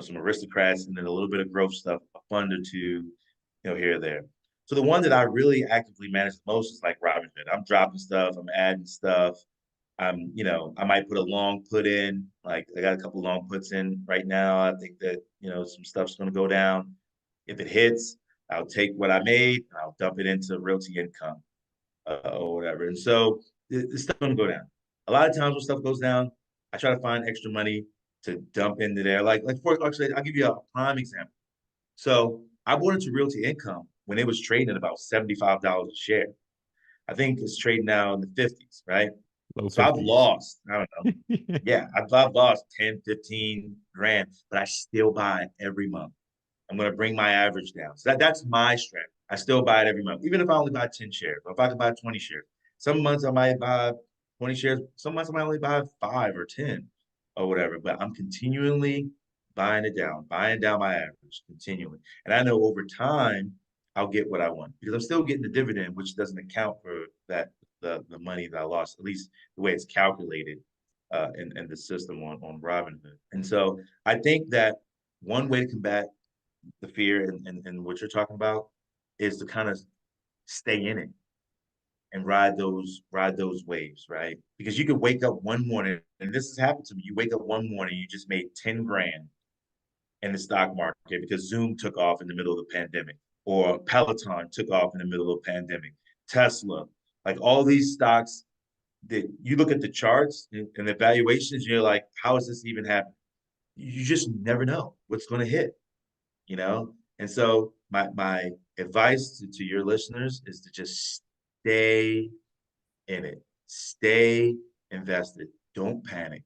some aristocrats, and then a little bit of growth stuff, a fund or two, here or there. So the one that I really actively manage the most is like Robinhood. I'm dropping stuff, I'm adding stuff. I might put a long put in, like I got a couple long puts in right now. I think that, some stuff's going to go down. If it hits, I'll take what I made and I'll dump it into Realty Income, or whatever. And so this stuff's going to go down. A lot of times when stuff goes down, I try to find extra money to dump into there. Like for actually, I'll give you a prime example. So I bought into Realty Income when it was trading at about $75 a share. I think it's trading now in the 50s, right? Low So I've 50s. lost, I don't know. Yeah, I've lost 10, 15 grand, but I still buy it every month. I'm going to bring my average down. So that's my strength. I still buy it every month, even if I only buy 10 shares, or if I can buy 20 shares. Some months I might buy 20 shares. Some months I might only buy 5 or 10 or whatever, but I'm continually buying down my average continually. And I know over time I'll get what I want because I'm still getting the dividend, which doesn't account for that the money that I lost, at least the way it's calculated in the system on Robinhood. And so I think that one way to combat the fear and what you're talking about is to kind of stay in it and ride those waves, right? Because you could wake up one morning, and this has happened to me. You wake up one morning, you just made 10 grand in the stock market because Zoom took off in the middle of the pandemic, or Peloton took off in the middle of the pandemic, Tesla, like all these stocks that you look at the charts and the valuations, you're like, how is this even happening? You just never know what's going to hit, you know? And so my advice to your listeners is to just stay in it. Stay invested. Don't panic.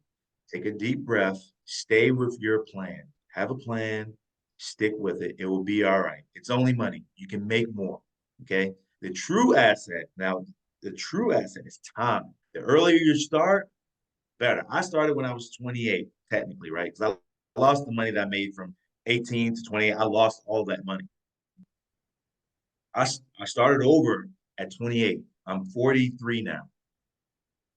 Take a deep breath. Stay with your plan. Have a plan. Stick with it. It will be all right. It's only money. You can make more. Okay. The true asset, now, the true asset is time. The earlier you start, better. I started when I was 28, technically, right? Because I lost the money that I made from 18 to 28. I lost all that money. I started over at 28. I'm 43 now.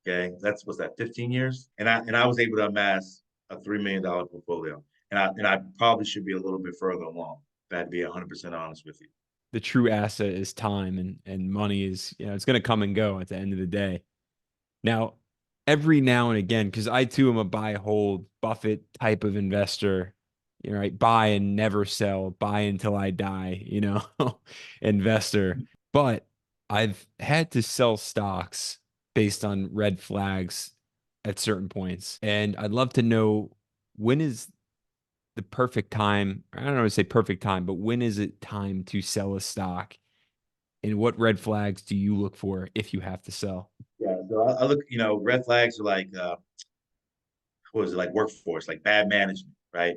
Okay, that's what's that 15 years, and I was able to amass a $3 million portfolio, and I probably should be a little bit further along. If I had to be 100% honest with you. The true asset is time, and money is, it's going to come and go at the end of the day. Now, every now and again, because I too am a buy, hold, Buffett type of investor, right? Buy and never sell, buy until I die, investor. But I've had to sell stocks based on red flags at certain points. And I'd love to know, when is the perfect time? I don't know to say perfect time, but when is it time to sell a stock? And what red flags do you look for if you have to sell? Yeah, so I look, red flags are like, what is it, like workforce, like bad management, right?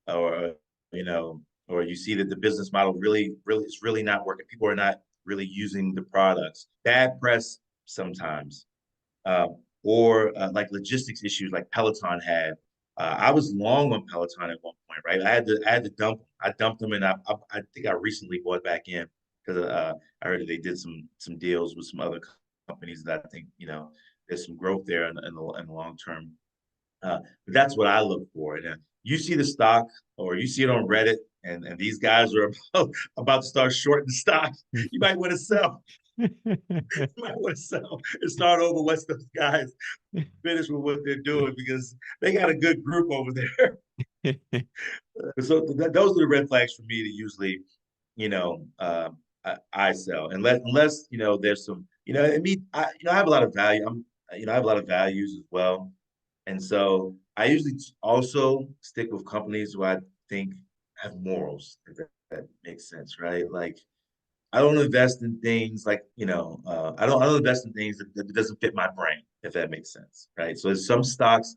Or, you know, or you see that the business model really is really not working. People are not really using the products. Bad press sometimes, or like logistics issues like Peloton had. I was long on Peloton at one point, right? I had to dump them. I dumped them, and I think I recently bought back in because I heard that they did some deals with some other companies that I think there's some growth there in the long term. But that's what I look for. And you see the stock, or you see it on Reddit, and these guys are about to start shorting the stock. You might want to sell. You might want to sell and start over once those guys finish with what they're doing because they got a good group over there. So those are the red flags for me to usually, you know, uh, I sell unless there's some, I mean, I have a lot of value. I have a lot of values as well, and so I usually also stick with companies who I think have morals, if that makes sense, right? Like I don't invest in things like, I don't invest in things that doesn't fit my brain, if that makes sense, right? So there's some stocks,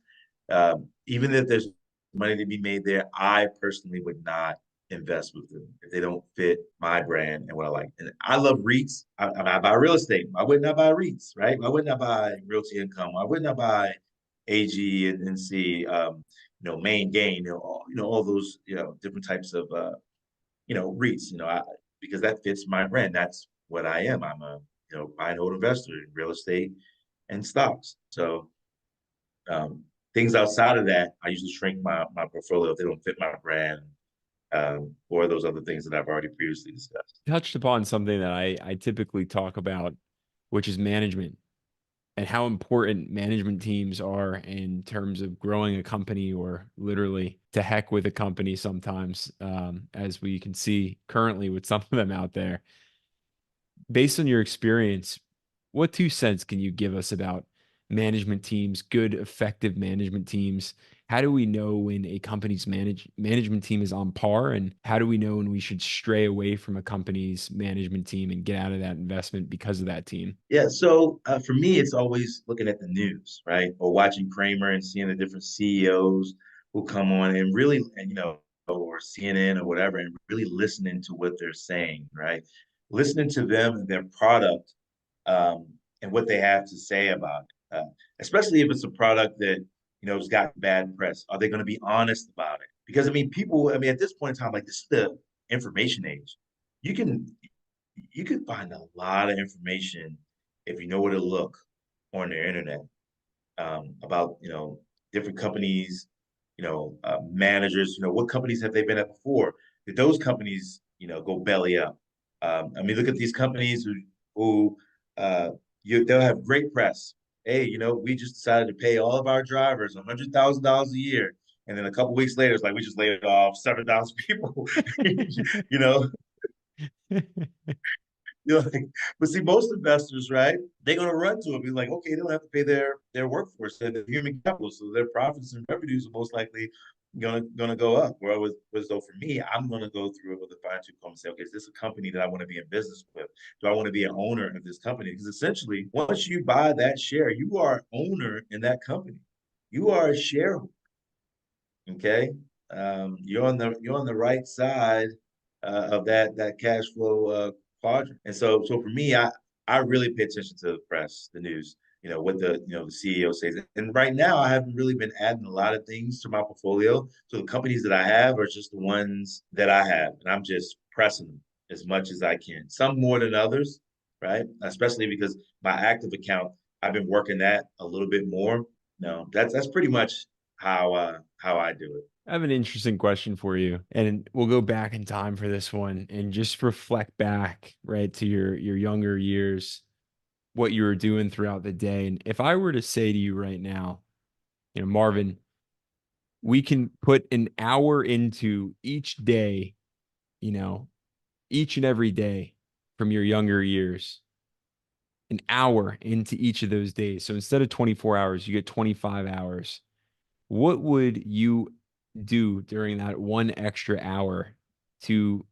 even if there's money to be made there, I personally would not invest with them if they don't fit my brand and what I like. And I love REITs. I buy real estate. Why wouldn't I buy REITs, right? Why wouldn't I buy Realty Income? Why wouldn't I buy AG and C, Main Gain, all those, different types of REITs, because that fits my brand. That's what I am. I'm a, buy and hold investor in real estate and stocks. So um, things outside of that, I usually shrink my portfolio if they don't fit my brand, or those other things that I've already previously discussed. Touched upon something that I typically talk about, which is management and how important management teams are in terms of growing a company, or literally to heck with a company sometimes, as we can see currently with some of them out there. Based on your experience, what 2 cents can you give us about management teams, good, effective management teams. How do we know when a company's management team is on par? And how do we know when we should stray away from a company's management team and get out of that investment because of that team? Yeah, so for me, it's always looking at the news, right? Or watching Kramer and seeing the different CEOs who come on and really, and, or CNN or whatever, and really listening to what they're saying, right? Listening to them and their product, and what they have to say about it, especially if it's a product that, has got bad press. Are they going to be honest about it? Because I mean, people, I mean, at this point in time, like this is the information age. You can you can find a lot of information if you know where to look on the internet, about different companies, managers. What companies have they been at before? Did those companies go belly up? I mean, look at these companies who they'll have great press. Hey, we just decided to pay all of our drivers $100,000 a year, and then a couple weeks later, it's like we just laid off 7,000 people. you know, like, but see, most investors, right? They're gonna run to it, be like, okay, they don't have to pay their workforce, their human capital, so their profits and revenues are most likely gonna go up. Whereas though for me, I'm gonna go through it with a fine tooth comb and say, okay, is this a company that I want to be in business with? Do I want to be an owner of this company? Because essentially, once you buy that share, you are an owner in that company. You are a shareholder. Okay, you're on the right side of that cash flow quadrant. And so for me, I really pay attention to the press, the news, what the CEO says. And right now, I haven't really been adding a lot of things to my portfolio. So the companies that I have are just the ones that I have, and I'm just pressing them as much as I can. Some more than others, right? Especially because my active account, I've been working that a little bit more. No, that's pretty much how I do it. I have an interesting question for you, and we'll go back in time for this one and just reflect back, right, to your younger years, what you were doing throughout the day. And if I were to say to you right now, Marvin, we can put an hour into each day, you know, each and every day from your younger years, an hour into each of those days. So instead of 24 hours, you get 25 hours. What would you do during that one extra hour to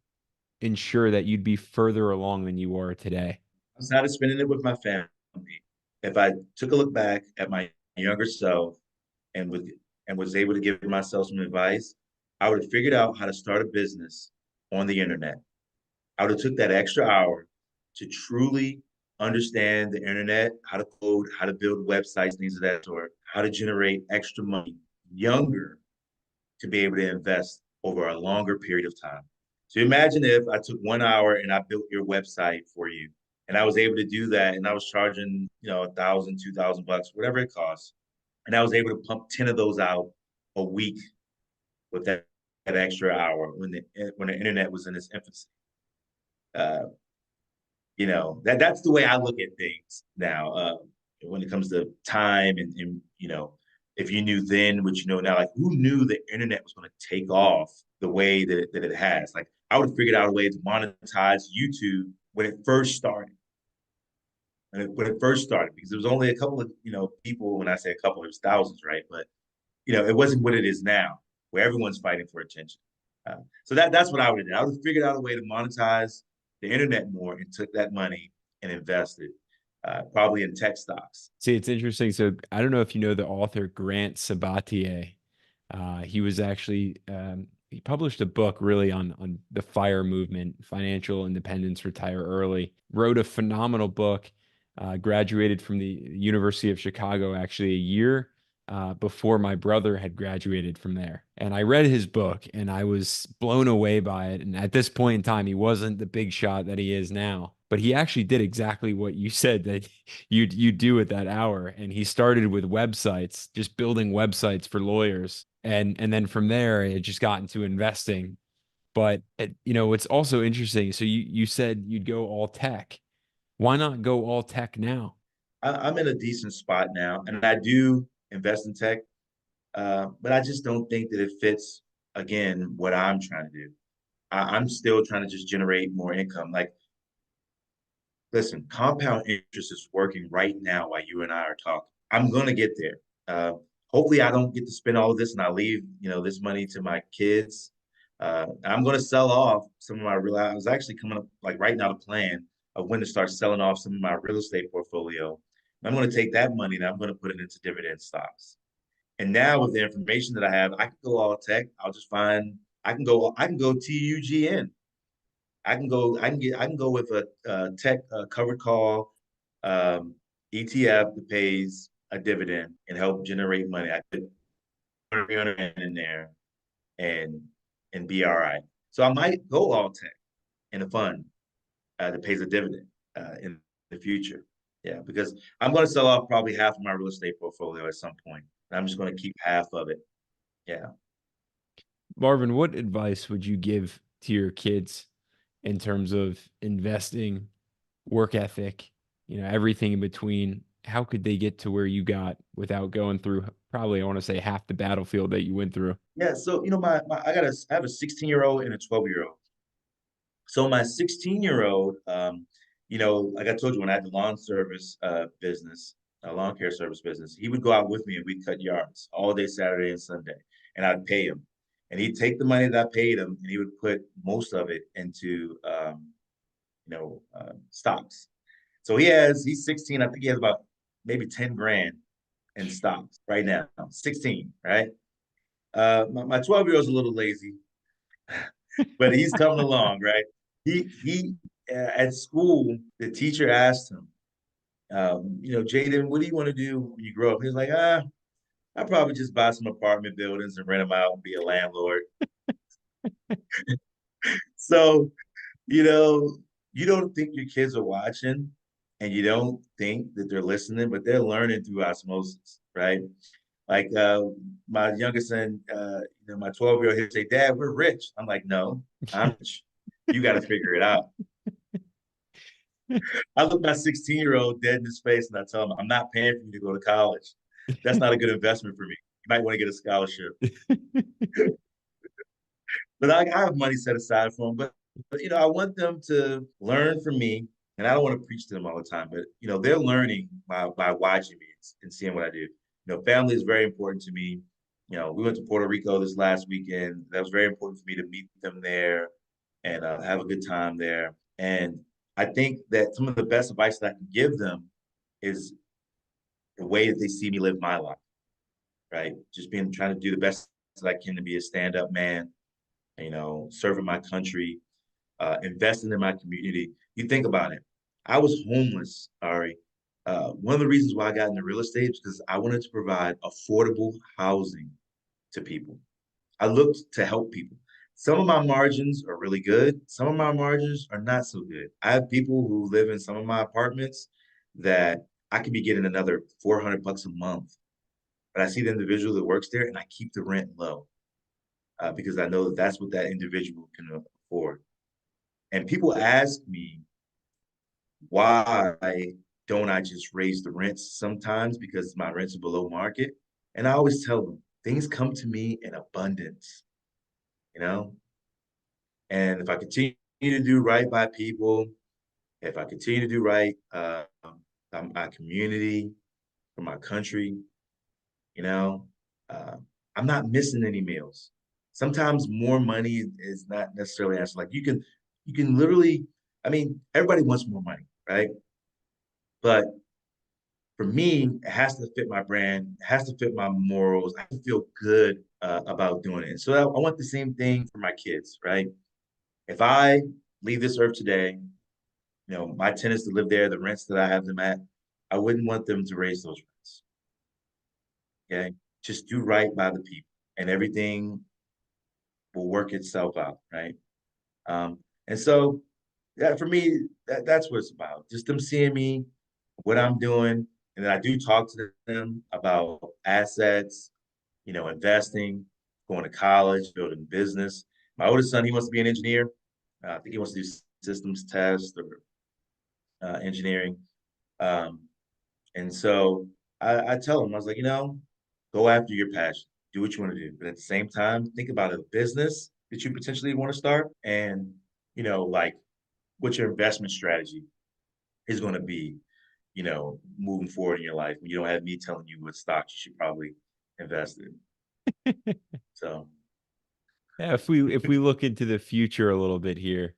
ensure that you'd be further along than you are today? I started spending it with my family. If I took a look back at my younger self and was able to give myself some advice, I would have figured out how to start a business on the internet. I would have took that extra hour to truly understand the internet, how to code, how to build websites, things of that sort, how to generate extra money younger to be able to invest over a longer period of time. So imagine if I took 1 hour and I built your website for you, and I was able to do that, and I was charging, 1,000, 2,000 bucks, whatever it costs, and I was able to pump 10 of those out a week with that extra hour when the internet was in its infancy. Uh, that's the way I look at things now. When it comes to time and if you knew then what you know now, like who knew the internet was going to take off the way that it has? Like I would have figured out a way to monetize YouTube when it first started. Because there was only a couple of people. When I say a couple, it was thousands, right? But it wasn't what it is now, where everyone's fighting for attention. So that's what I would have done. I would have figured out a way to monetize the internet more and took that money and invested, probably in tech stocks. See, it's interesting. So I don't know if you know the author Grant Sabatier. He was actually he published a book really on the FIRE movement, financial independence, retire early. Wrote a phenomenal book. Graduated from the University of Chicago actually a year before my brother had graduated from there. And I read his book and I was blown away by it. And at this point in time, he wasn't the big shot that he is now. But he actually did exactly what you said that you do at that hour. And he started with websites, just building websites for lawyers. And then from there, it just got into investing. But it's also interesting. So you said you'd go all tech. Why not go all tech now? I'm in a decent spot now, and I do invest in tech, but I just don't think that it fits again what I'm trying to do. I'm still trying to just generate more income. Like, listen, compound interest is working right now while you and I are talking. I'm gonna get there. Hopefully, I don't get to spend all of this and I leave, this money to my kids. I'm gonna sell off some of my real. I was actually coming up like right now the plan of when to start selling off some of my real estate portfolio. And I'm gonna take that money and I'm gonna put it into dividend stocks. And now with the information that I have, I can go all tech. I'll just find I can go TUGN. I can go with a tech covered call um, ETF that pays a dividend and help generate money. I could put 300 in there and be all right. So I might go all tech in a fund that pays a dividend in the future. Yeah, because I'm going to sell off probably half of my real estate portfolio at some point. I'm just going to keep half of it. Yeah. Marvin, what advice would you give to your kids in terms of investing, work ethic, everything in between? How could they get to where you got without going through probably, I want to say, half the battlefield that you went through? Yeah. So, I have a 16-year-old and a 12-year-old. So my 16-year-old, like I told you, when I had the lawn service business, a lawn care service business, he would go out with me and we'd cut yards all day Saturday and Sunday, and I'd pay him. And he'd take the money that I paid him and he would put most of it into stocks. So he's 16. I think he has about maybe 10 grand in stocks right now. 16, right? My 12-year-old's a little lazy, but he's coming along, right? He at school, the teacher asked him, Jaden, what do you want to do when you grow up? He's like, I'll probably just buy some apartment buildings and rent them out and be a landlord. So, you know, you don't think your kids are watching and you don't think that they're listening, but they're learning through osmosis, right? Like my youngest son, my 12-year-old, he'll say, Dad, we're rich. I'm like, no, I'm rich. You got to figure it out. I look my 16-year-old dead in his face and I tell him, I'm not paying for you to go to college. That's not a good investment for me. You might want to get a scholarship. But I have money set aside for them. But I want them to learn from me. And I don't want to preach to them all the time, but they're learning by watching me and seeing what I do. Family is very important to me. We went to Puerto Rico this last weekend. That was very important for me to meet them there and have a good time there. And I think that some of the best advice that I can give them is the way that they see me live my life, right? Just trying to do the best that I can to be a stand-up man, serving my country, investing in my community. You think about it. I was homeless, Ari. One of the reasons why I got into real estate is because I wanted to provide affordable housing to people. I looked to help people. Some of my margins are really good. Some of my margins are not so good. I have people who live in some of my apartments that I could be getting another $400 a month. But I see the individual that works there and I keep the rent low because I know that that's what that individual can afford. And people ask me, why don't I just raise the rents sometimes because my rents are below market? And I always tell them, things come to me in abundance, you know? And if I continue to do right by people, if I continue to do right my community, for my country, you know, uh, I'm not missing any meals. Sometimes more money is not necessarily answer. Like you can literally, I mean, everybody wants more money, right? But for me, it has to fit my brand, it has to fit my morals. I have to feel good about doing it. So I want the same thing for my kids, right? If I leave this earth today, my tenants to live there, the rents that I have them at, I wouldn't want them to raise those rents. Okay. Just do right by the people and everything will work itself out, right? And so yeah, for me, that's what it's about. Just them seeing me, what I'm doing, and then I do talk to them about assets, investing, going to college, building business. My oldest son, he wants to be an engineer. I think he wants to do systems test or engineering. Um, and so I tell him, I was like, go after your passion, do what you want to do. But at the same time, think about a business that you potentially want to start and, like what your investment strategy is going to be. moving forward in your life when you don't have me telling you what stocks you should probably invest in. So, Yeah, if we look into the future a little bit here,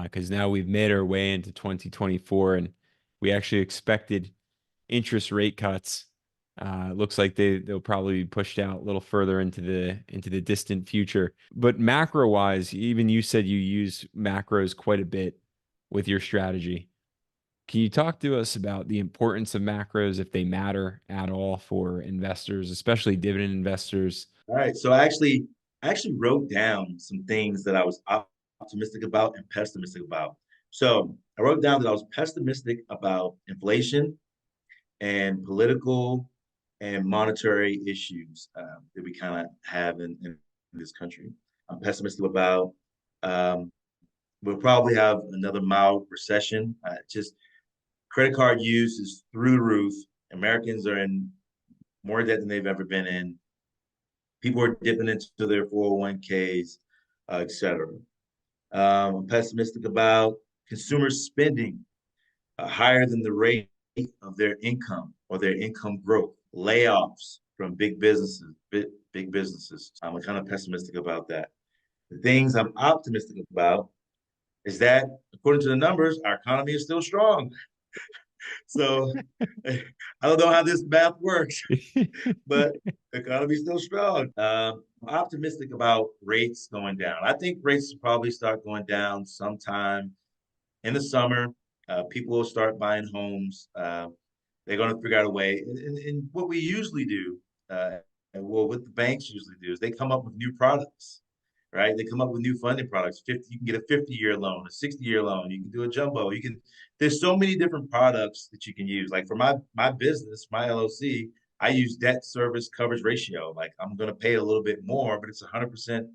because now we've made our way into 2024 and we actually expected interest rate cuts. It looks like they'll probably be pushed out a little further into the distant future. But macro wise, even you said you use macros quite a bit with your strategy. Can you talk to us about the importance of macros if they matter at all for investors, especially dividend investors? all right. So I actually wrote down some things that I was optimistic about and pessimistic about. So I wrote down that I was pessimistic about inflation and political and monetary issues that we kind of have in this country. I'm pessimistic about we'll probably have another mild recession. Just credit card use is through the roof. Americans are in more debt than they've ever been in. People are dipping into their 401ks, et cetera. I'm pessimistic about consumer spending higher than the rate of their income or their income growth, layoffs from big businesses. I'm kind of pessimistic about that. The things I'm optimistic about is that, according to the numbers, our economy is still strong. So I don't know how this math works, but the economy's still strong. I'm optimistic about rates going down. I think rates will probably start going down sometime in the summer. People will start buying homes. They're going to figure out a way. And what we usually do, and what the banks usually do, is they come up with new products, right? They come up with new funding products. 50, you can get a 50-year loan, a 60-year loan. You can do a jumbo. You can. There's so many different products that you can use. Like for my business, my LLC, I use debt service coverage ratio. Like I'm going to pay a little bit more, but it's 100%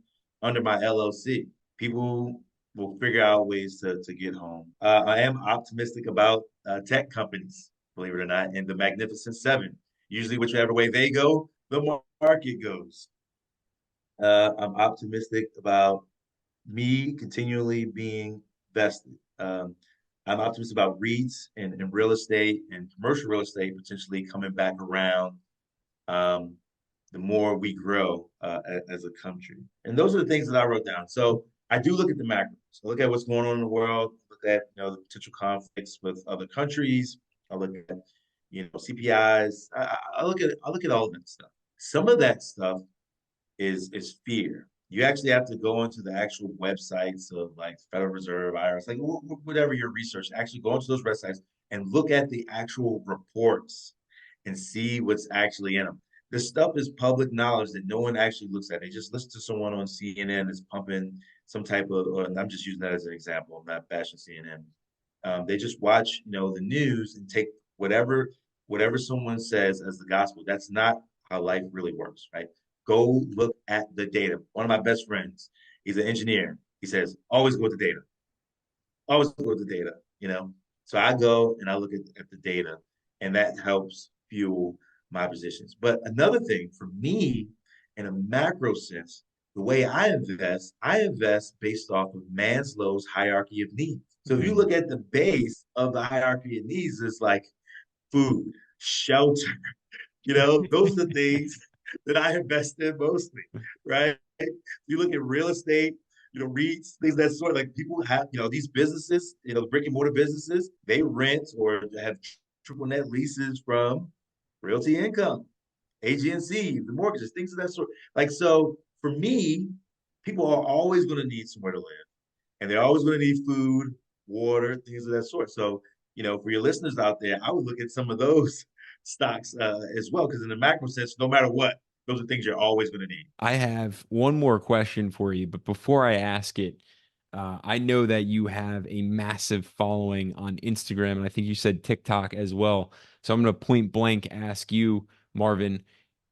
under my LLC. People will figure out ways to get home. I am optimistic about tech companies, believe it or not, and the Magnificent Seven. Usually, whichever way they go, the market goes. I'm optimistic about me continually being vested. I'm optimistic about REITs and real estate and commercial real estate potentially coming back around um, the more we grow as a country. And those are the things that I wrote down. So I do look at the macros. I look at what's going on in the world. Look at the potential conflicts with other countries. I look at CPIs. I look at all of that stuff. Some of that stuff is fear. You actually have to go into the actual websites of like Federal Reserve, IRS, like whatever your research. Actually go into those websites and look at the actual reports and see what's actually in them. This stuff is public knowledge that no one actually looks at. They just listen to someone on CNN that's pumping some type of. Or I'm just using that as an example. I'm not bashing CNN. They just watch, the news and take whatever someone says as the gospel. That's not how life really works, right? Go look at the data. One of my best friends, he's an engineer. He says, always go with the data. Always go with the data. So I go and I look at the data, and that helps fuel my positions. But another thing for me, in a macro sense, the way I invest based off of Maslow's hierarchy of needs. So if you Mm. look at the base of the hierarchy of needs, it's like food, shelter, those are the things that I invest in mostly, right? You look at real estate, REITs, things of that sort. Like people have, these businesses, brick and mortar businesses, they rent or have triple net leases from Realty Income, AG&C, the mortgages, things of that sort. Like, so for me, people are always going to need somewhere to live, and they're always going to need food, water, things of that sort. So, for your listeners out there, I would look at some of those stocks as well, because in the macro sense, no matter what, those are things you're always going to need. I have one more question for you, but before I ask it, I know that you have a massive following on Instagram, and I think you said TikTok as well. So I'm going to point blank ask you, Marvin,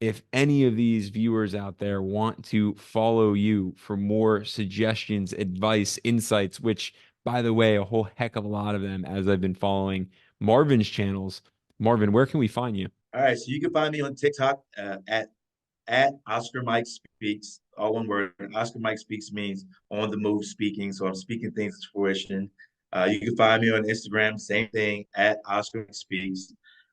if any of these viewers out there want to follow you for more suggestions, advice, insights, which, by the way, a whole heck of a lot of them as I've been following Marvin's channels. Marvin, where can we find you? All right, so you can find me on TikTok at Oscar Mike Speaks, all one word. Oscar Mike Speaks means on the move speaking. So I'm speaking things to fruition. You can find me on Instagram, same thing, at Oscar Mike Speaks.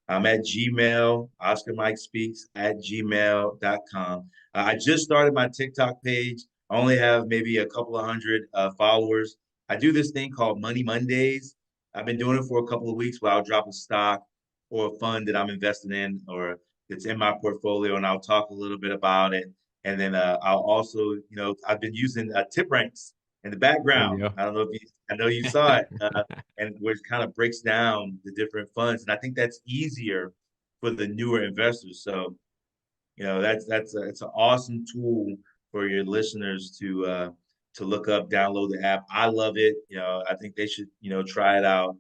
I'm at Gmail, Oscar Mike Speaks at gmail.com. I just started my TikTok page. I only have maybe a couple of hundred followers. I do this thing called Money Mondays. I've been doing it for a couple of weeks where I'll drop a stock or a fund that I'm invested in or that's in my portfolio, and I'll talk a little bit about it. And then I'll also, I've been using tip ranks in the There background. you I don't know if you, I know you saw it, and where it kind of breaks down the different funds, and I think that's easier for the newer investors. So, it's an awesome tool for your listeners to look up, download the app. I love it. I think they should try it out.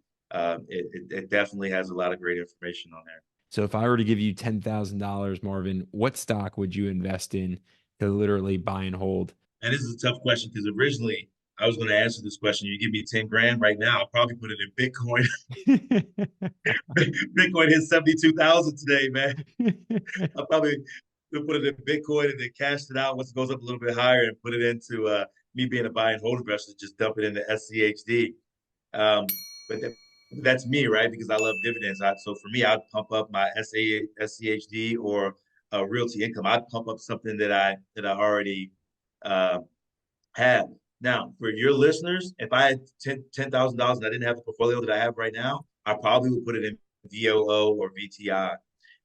It definitely has a lot of great information on there. So if I were to give you $10,000, Marvin, what stock would you invest in to literally buy and hold? And this is a tough question because originally I was going to answer this question. You give me 10 grand right now, I'll probably put it in Bitcoin. Bitcoin hit 72,000 today, man. I'll probably put it in Bitcoin and then cash it out once it goes up a little bit higher and put it into me being a buy and hold investor, just dump it into SCHD. But that's me, right? Because I love dividends. So for me, I'd pump up my SCHD or realty income. I'd pump up something that I already uh, have. Now, for your listeners, if I had $10,000 and I didn't have the portfolio that I have right now, I probably would put it in VOO or VTI.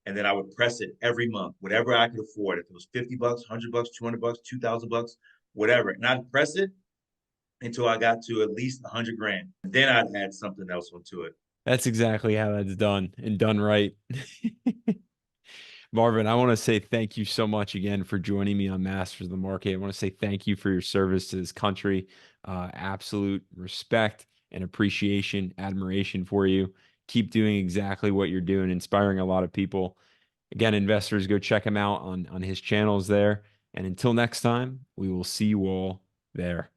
And then I would press it every month, whatever I could afford. If it was $50, $100, $200, $2,000, whatever. And I'd press it until I got to at least 100 grand. Then I'd add something else onto it. That's exactly how that's done and done right. Marvin, I want to say thank you so much again for joining me on Masters of the Market. I want to say thank you for your service to this country. Absolute respect and appreciation, admiration for you. Keep doing exactly what you're doing, inspiring a lot of people. Again, investors, go check him out on his channels there. And until next time, we will see you all there.